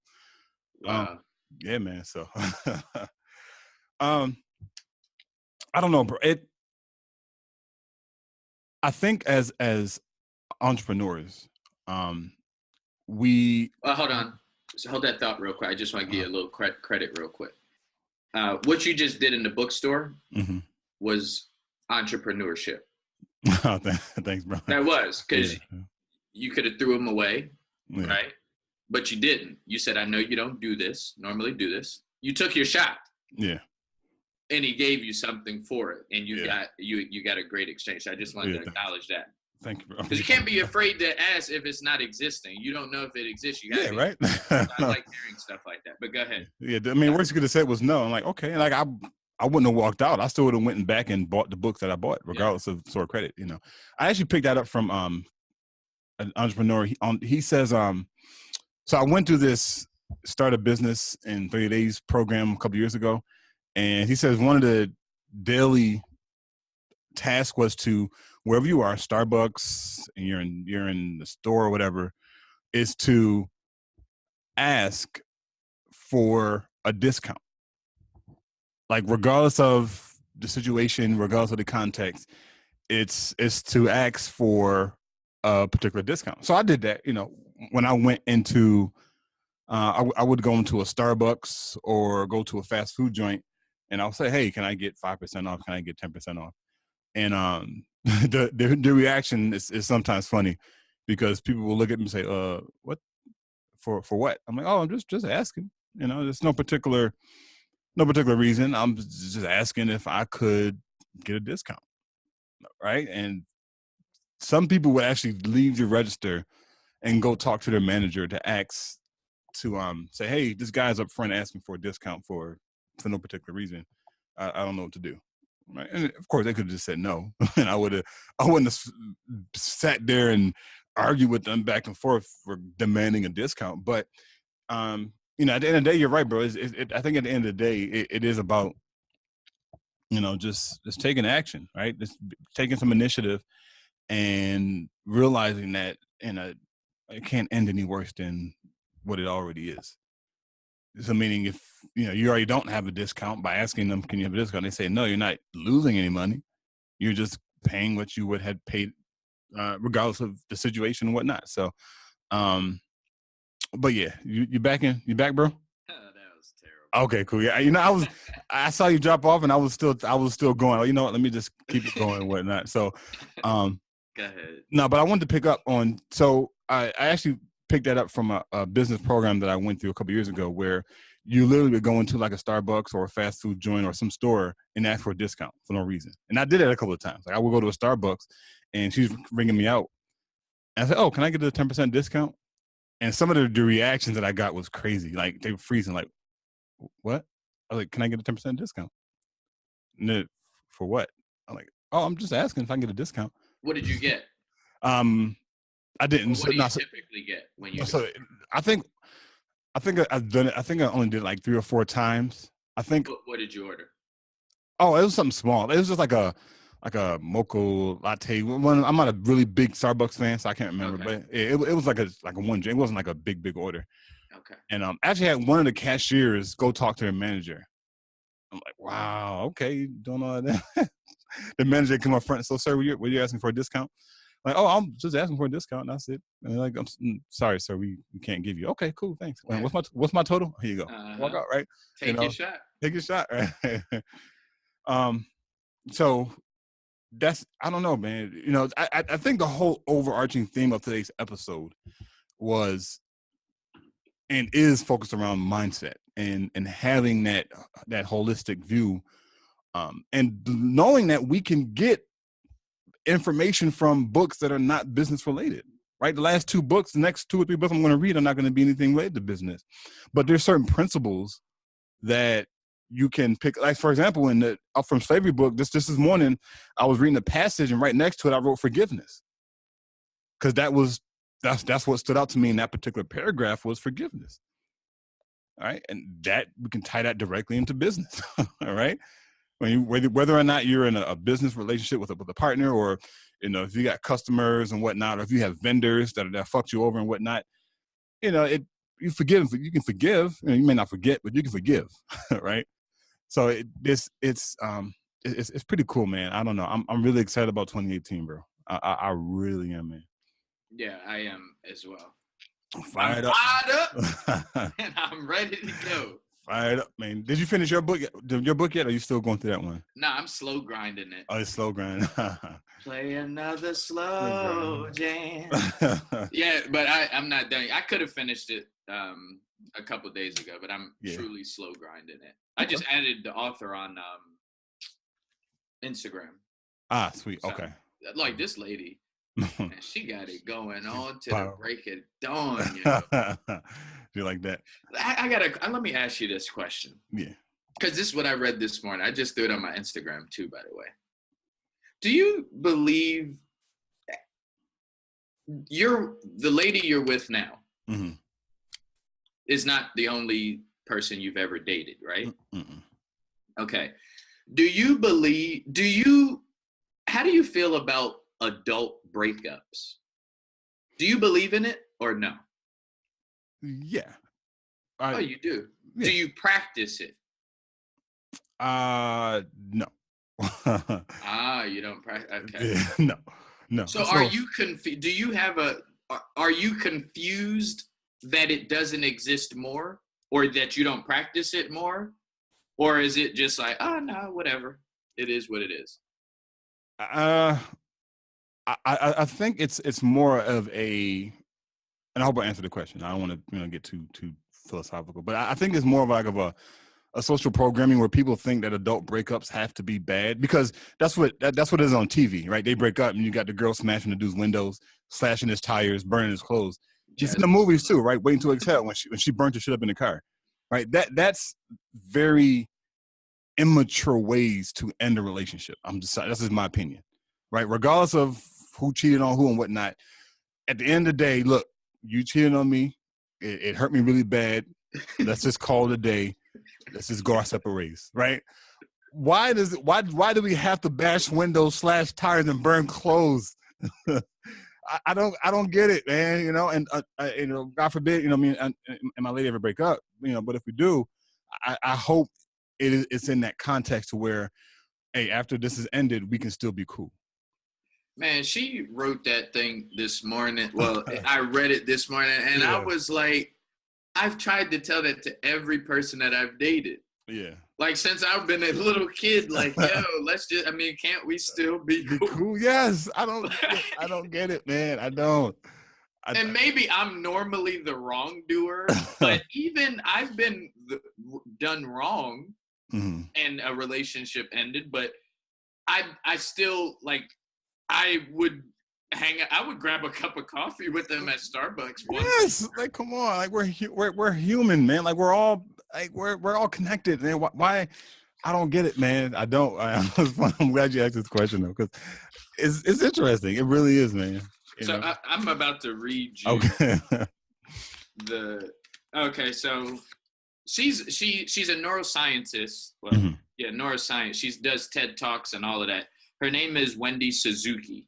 Wow. Yeah, man. So, I don't know, bro. I think as entrepreneurs, We Hold on. So hold that thought real quick. I just want to give you a little credit real quick. What you just did in the bookstore was entrepreneurship. Oh, thanks, bro. That was because you could have threw them away, right? But you didn't. You said, I know you don't normally do this. You took your shot. Yeah. And he gave you something for it. And you got a great exchange. So I just wanted to acknowledge that. Thank you, bro. Because you can't be afraid to ask if it's not existing. You don't know if it exists. You gotta right. I like hearing stuff like that. But go ahead. Yeah, I mean, worst you could have said was no. I'm like, okay, like I wouldn't have walked out. I still would have went back and bought the books that I bought, regardless of sort of credit. You know, I actually picked that up from an entrepreneur. He says, so I went through this start a business in 30 days program a couple years ago, and he says one of the daily tasks was to, wherever you are, Starbucks, and you're in the store or whatever, is to ask for a discount. Like, regardless of the situation, regardless of the context, it's to ask for a particular discount. So I did that, you know, when I went into, I would go into a Starbucks or go to a fast food joint, and I'll say, hey, can I get 5% off? Can I get 10% off? And the reaction is sometimes funny, because people will look at me and say, what? For what? I'm like, oh, I'm just asking. You know, there's no particular reason. I'm just asking if I could get a discount, right? And some people would actually leave the register and go talk to their manager to ask to say, hey, this guy's up front asking for a discount for no particular reason. I don't know what to do. Right? And of course, they could have just said no, and I wouldn't have sat there and argued with them back and forth for demanding a discount. But you know, at the end of the day, you're right, bro. I think at the end of the day, it is about, you know, just taking action, right? Just taking some initiative and realizing that it can't end any worse than what it already is. So meaning, if you know you already don't have a discount, by asking them, can you have a discount? They say no, you're not losing any money. You're just paying what you would have paid, regardless of the situation and whatnot. So, but yeah, you back, bro? That was terrible. Okay, cool. Yeah, you know, I saw you drop off, and I was still going. You know what? Let me just keep it going and whatnot. So, go ahead. No, but I wanted to pick up on. So I actually picked that up from a business program that I went through a couple years ago, where you literally would go into like a Starbucks or a fast food joint or some store and ask for a discount for no reason. And I did that a couple of times. Like, I would go to a Starbucks and she's ringing me out, and I said, "Oh, can I get a 10% discount?" And some of the reactions that I got was crazy. Like, they were freezing. Like, what? I was like, "Can I get a 10% discount?" No, for what? I'm like, "Oh, I'm just asking if I can get a discount." What did you get? I didn't. What do you typically get when you? So I think I've done it. I think I only did it like 3 or 4 times. I think. What did you order? Oh, it was something small. It was just like a mocha latte. I'm not a really big Starbucks fan, so I can't remember. Okay. But it was like a one drink. It wasn't like a big order. Okay. And actually had one of the cashiers go talk to their manager. I'm like, wow, okay, you doing all that. The manager came up front. So, sir, were you asking for a discount? Like, oh, I'm just asking for a discount. And that's it. And like, I'm sorry, sir, we can't give you. Okay, cool, thanks. Yeah. What's my total? Here you go. Walk out, right? Take your shot. Take your shot, right? So that's, I don't know, man. You know, I think the whole overarching theme of today's episode was and is focused around mindset and having that holistic view, and knowing that we can get information from books that are not business related, right? The last 2 books, the next 2 or 3 books I'm going to read are not going to be anything related to business, but there's certain principles that you can pick. Like, for example, in the Up From Slavery book, this morning, I was reading a passage, and right next to it, I wrote forgiveness, because that's what stood out to me in that particular paragraph was forgiveness. All right, and that we can tie that directly into business. All right. Whether or not you're in a business relationship with a partner, or, you know, if you got customers and whatnot, or if you have vendors that fucked you over and whatnot, you know, you can forgive. You know, you may not forget, but you can forgive, right? So it's pretty cool, man. I don't know. I'm really excited about 2018, bro. I really am, man. Yeah, I am as well. Fired I'm up. fired up and I'm ready to go. Fired up, man. Did you finish your book yet? Your book yet? Or are you still going through that one? Nah, I'm slow grinding it. Oh, it's slow grind. Play another slow jam. Yeah, but I'm not done. I could have finished it a couple days ago, but I'm truly slow grinding it. I just added the author on Instagram. Ah, sweet. So, okay. Like this lady, man, she got it going on to the break of dawn. You know? You like that? Let me ask you this question. Yeah. Because this is what I read this morning. I just threw it on my Instagram too, by the way. Do you believe the lady you're with now is not the only person you've ever dated, right? Mm-mm. Okay. How do you feel about adult breakups? Do you believe in it or no? Yeah. Oh, you do? Yeah. Do you practice it? No. You don't practice? Okay. Yeah, no. So are you confused? Are you confused that it doesn't exist more, or that you don't practice it more? Or is it just like, oh no, whatever. It is what it is. I think it's more of and I hope I answered the question. I don't want to get too philosophical, but I think it's more of a social programming where people think that adult breakups have to be bad, because that's what it is on TV, right? They break up and you got the girl smashing the dude's windows, slashing his tires, burning his clothes. It's in the movies too, right? Waiting to Exhale when she burnt her shit up in the car, right? That's very immature ways to end a relationship. That's just my opinion, right? Regardless of who cheated on who and whatnot, at the end of the day, look, you cheated on me. It hurt me really bad. Let's just call it a day. Let's just go our separate ways, right? Why do we have to bash windows, slash tires, and burn clothes? I don't get it, man. And God forbid, me and my lady ever break up, but if we do, I hope it's in that context to where, hey, after this is ended, we can still be cool. Man, she wrote that thing this morning. Well, I read it this morning, and I was like, I've tried to tell that to every person that I've dated. Yeah. Like, since I've been a little kid, like, yo, can't we still be cool? Yes. I don't get it, man. I don't. And maybe I'm normally the wrongdoer, but even I've been done wrong and a relationship ended, but I still, like, I would grab a cup of coffee with them at Starbucks. Yes, like, come on, like we're human, man. Like we're all connected, man. Why? I don't get it, man. I don't. I'm glad you asked this question though, because it's interesting. It really is, man. I'm about to read you. Okay. Okay, so she's a neuroscientist. Well, neuroscience. She does TED Talks and all of that. Her name is Wendy Suzuki.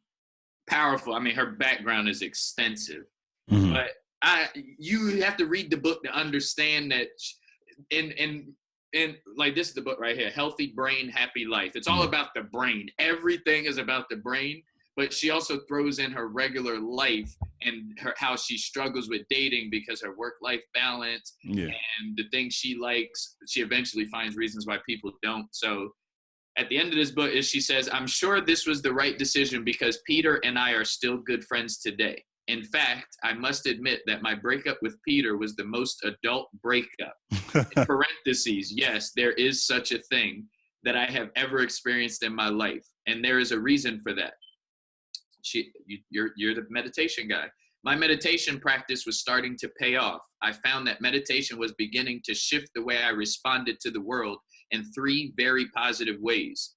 Powerful. I mean, her background is extensive, but you have to read the book to understand that. And like, this is the book right here, Healthy Brain, Happy Life. It's all about the brain. Everything is about the brain, but she also throws in her regular life and how she struggles with dating because her work-life balance and the things she likes. She eventually finds reasons why people don't. So at the end of this book, she says, I'm sure this was the right decision because Peter and I are still good friends today. In fact, I must admit that my breakup with Peter was the most adult breakup. In parentheses, yes, there is such a thing that I have ever experienced in my life. And there is a reason for that. You're the meditation guy. My meditation practice was starting to pay off. I found that meditation was beginning to shift the way I responded to the world in 3 very positive ways.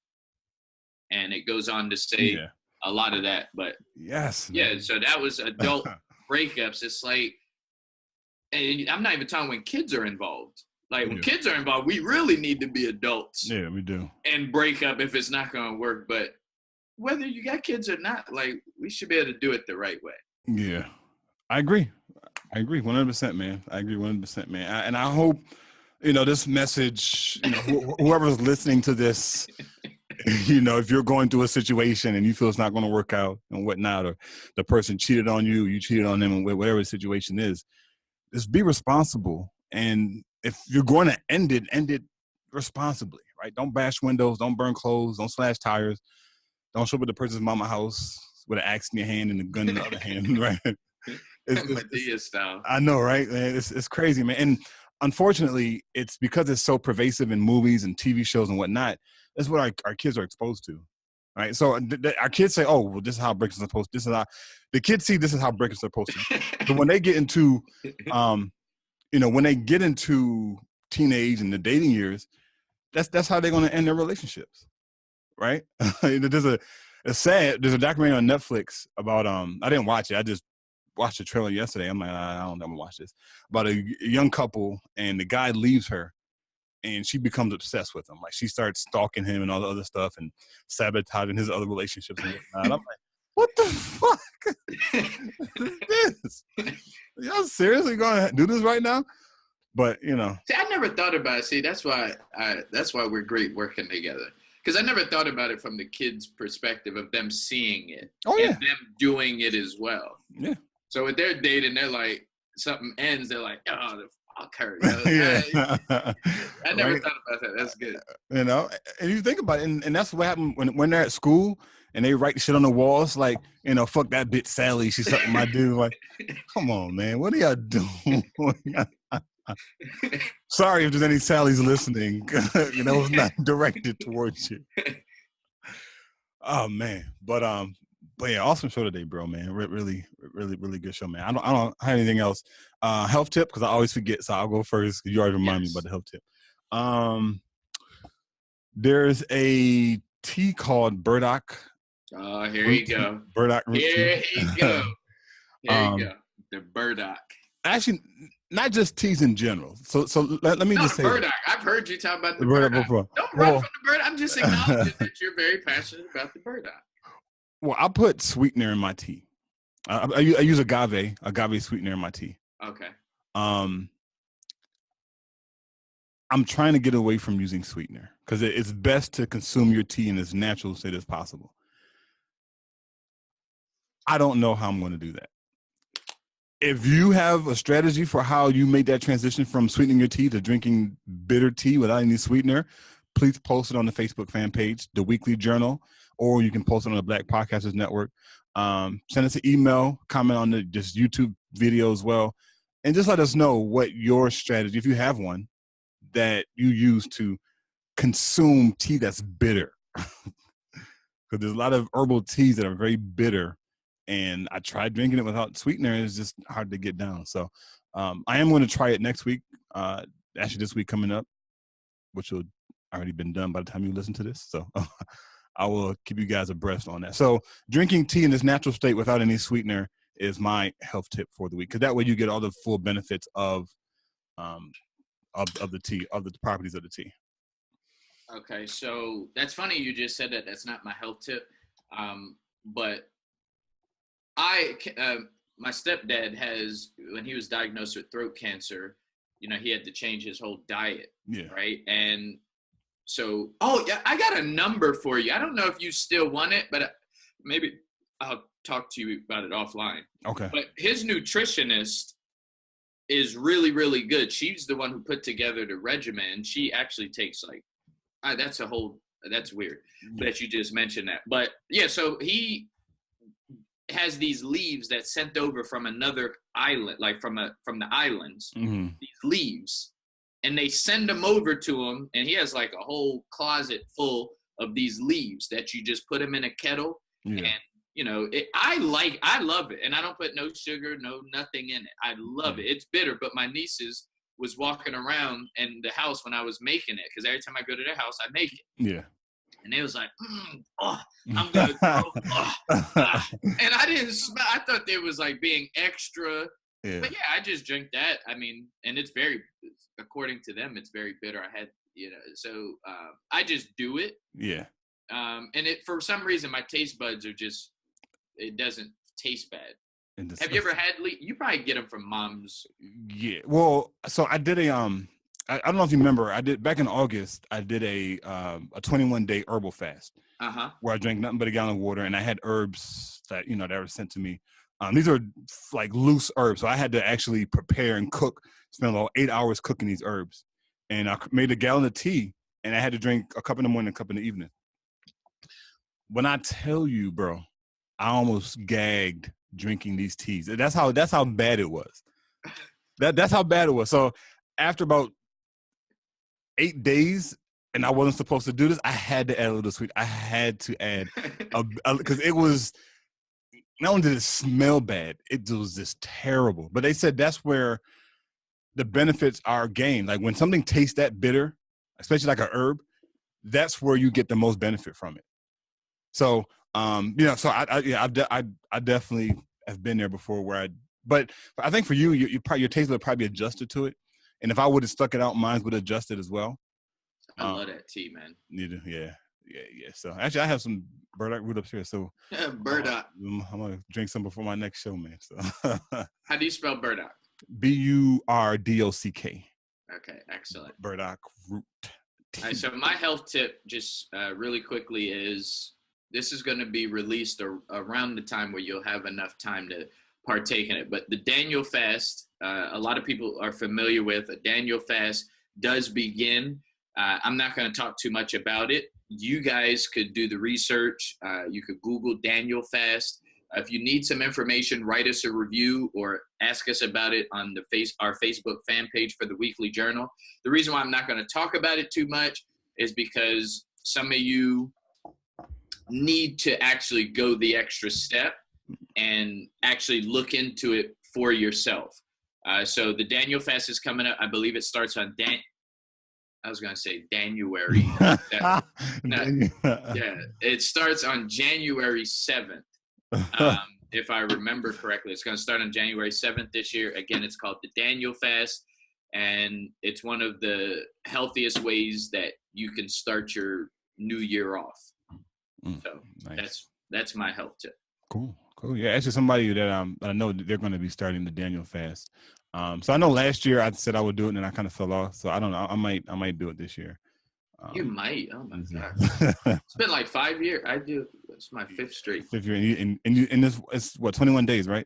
And it goes on to say a lot of that, but yes, man. So that was adult breakups. It's like, and I'm not even talking when kids are involved. Like when kids are involved, we really need to be adults. Yeah, we do. And break up if it's not going to work. But whether you got kids or not, like, we should be able to do it the right way. Yeah, I agree 100%, man. I agree 100%, man. And I hope, this message, whoever's listening to this, You know, if you're going through a situation and you feel it's not going to work out and whatnot, or the person cheated on you, you cheated on them, and whatever the situation is, just be responsible. And if you're going to end it responsibly, right? Don't bash windows, don't burn clothes, don't slash tires, don't show up at the person's mama house with an axe in your hand and a gun in the other hand, right? Medea style. I know, right? Man, it's crazy, man. And unfortunately, it's because it's so pervasive in movies and TV shows and whatnot. That's what our kids are exposed to, right? So our kids say, "Oh, well, this is how breakers are supposed. This is how the kids see. This is how breakers are supposed to." So when they get into, when they get into teenage and the dating years, that's how they're going to end their relationships, right? There's a documentary on Netflix about I didn't watch it. I just watched the trailer yesterday. I'm like, I don't ever watch this. About a young couple, and the guy leaves her, and she becomes obsessed with him. Like, she starts stalking him and all the other stuff and sabotaging his other relationships and whatnot. I'm like, what the fuck is this? Y'all seriously going to do this right now? But, See, I never thought about it. See, that's why we're great working together. Because I never thought about it from the kids' perspective of them seeing it and them doing it as well. Yeah. So if they're dating, they're like, something ends, they're like, oh, the fuck her. I never thought about that. That's good. And you think about it, and that's what happened when they're at school and they write shit on the walls like, fuck that bitch Sally, she sucked my dude. Like, come on, man, what are y'all doing? Sorry if there's any Sallys listening. It was not directed towards you. Oh man, but yeah, awesome show today, bro, man. Really, really, really good show, man. I don't have anything else. Health tip, because I always forget, so I'll go first. You already remind me about the health tip. There's a tea called burdock. Oh, here you go. Burdock root tea. Here you go. Here you go. The burdock. Actually, not just teas in general. So let me just say burdock. I've heard you talk about the burdock before. Don't run from the burdock. I'm just acknowledging that you're very passionate about the burdock. Well, I put sweetener in my tea. I use agave sweetener in my tea. Okay. I'm trying to get away from using sweetener because it's best to consume your tea in as natural state as possible. I don't know how I'm going to do that. If you have a strategy for how you make that transition from sweetening your tea to drinking bitter tea without any sweetener, please post it on the Facebook fan page, The Weekly Journal, or you can post it on the Black Podcasters Network. Send us an email, comment on this YouTube video as well, and just let us know what your strategy, if you have one, that you use to consume tea that's bitter. Because there's a lot of herbal teas that are very bitter, and I tried drinking it without sweetener. It's just hard to get down. So I am going to try it next week. Actually, this week coming up, which will already been done by the time you listen to this. So I will keep you guys abreast on that. So drinking tea in its natural state without any sweetener is my health tip for the week. Because that way you get all the full benefits of the tea, of the properties of the tea. Okay, so that's funny you just said that. That's not my health tip, but my stepdad has, when he was diagnosed with throat cancer, he had to change his whole diet. Yeah. Right. And so, I got a number for you. I don't know if you still want it, but maybe I'll talk to you about it offline. Okay. But his nutritionist is really, really good. She's the one who put together the regimen. And she actually takes that's weird that you just mentioned that. But yeah, so he has these leaves that's sent over from another island, like from the islands, these leaves, and they send them over to him. And he has like a whole closet full of these leaves that you just put them in a kettle. Yeah. And I love it. And I don't put no sugar, nothing in it. I love it. It's bitter, but my nieces was walking around in the house when I was making it, because every time I go to their house, I make it. Yeah. And they was like, I'm going to throw. And I didn't smell. I thought they was like being extra. Yeah. But yeah, I just drink that. I mean, and it's very, according to them, it's very bitter. I had, so I just do it. Yeah. And it, for some reason, my taste buds are just, it doesn't taste bad. Have you ever had you probably get them from mom's? Yeah. Well, so I did I don't know if you remember, I did back in August, I did a 21-day herbal fast where I drank nothing but a gallon of water, and I had herbs that, that were sent to me. These are like loose herbs. So I had to actually prepare and cook, spend about 8 hours cooking these herbs. And I made a gallon of tea, and I had to drink a cup in the morning, a cup in the evening. When I tell you, bro, I almost gagged drinking these teas. That's how bad it was. That's how bad it was. So after about 8 days, and I wasn't supposed to do this, I had to add a little sweet. I had to add because it was, not only did it smell bad, it was just terrible. But they said that's where the benefits are gained. Like when something tastes that bitter, especially like a herb, that's where you get the most benefit from it. So, so I definitely have been there before but I think for you, your taste would probably adjusted to it. And if I would have stuck it out, mine would have adjusted as well. I love that tea, man. Yeah. So actually, I have some burdock root upstairs. So burdock. I'm gonna drink some before my next show, man. So how do you spell burdock? Burdock. Okay, excellent. Burdock root tea. All right, so my health tip, just really quickly, is this is going to be released around the time where you'll have enough time to partake in it. But the Daniel fast, a lot of people are familiar with. A Daniel fast does begin. I'm not going to talk too much about it. You guys could do the research. You could Google Daniel fast. If you need some information, write us a review or ask us about it on our Facebook fan page for the Weekly Journal. The reason why I'm not going to talk about it too much is because some of you need to actually go the extra step and actually look into it for yourself. So the Daniel fast is coming up. I believe it starts on January. Yeah, it starts on January 7th. If I remember correctly, it's going to start on January 7th this year. Again, it's called the Daniel fast, and it's one of the healthiest ways that you can start your new year off. So nice. That's my health tip. Cool. Yeah, actually, somebody that I know they're going to be starting the Daniel fast. So I know last year I said I would do it, and then I kind of fell off. So I don't know. I might do it this year. You might. Oh my God! It's been like 5 years. It's my fifth straight. 5th year, and this it's what 21 days, right?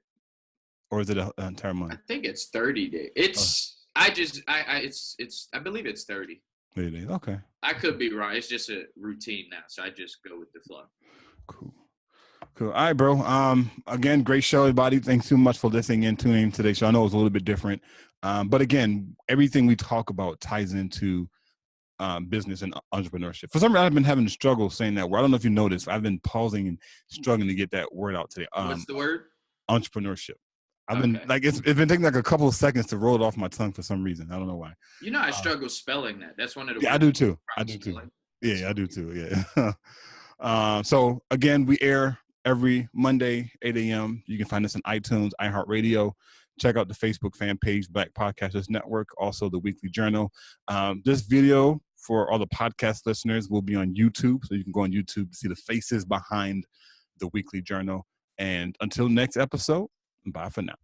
Or is it an entire month? I think it's 30 days. It's I believe it's 30. 30 days. Okay. I could be wrong. It's just a routine now, so I just go with the flow. Cool. All right, bro. Again, great show, everybody. Thanks so much for listening and tuning in today's show. I know it was a little bit different, but again, everything we talk about ties into business and entrepreneurship. For some reason, I've been having a struggle saying that word. I don't know if you noticed. I've been pausing and struggling to get that word out today. What's the word? Entrepreneurship. I've been like it's been taking like a couple of seconds to roll it off my tongue for some reason. I don't know why. I struggle spelling that. That's one of the. Yeah, I do too. Yeah, I do too. Yeah. So again, we air every Monday, 8 a.m. You can find us on iTunes, iHeartRadio. Check out the Facebook fan page, Black Podcasters Network, also the Weekly Journal. This video for all the podcast listeners will be on YouTube, so you can go on YouTube to see the faces behind the Weekly Journal. And until next episode, bye for now.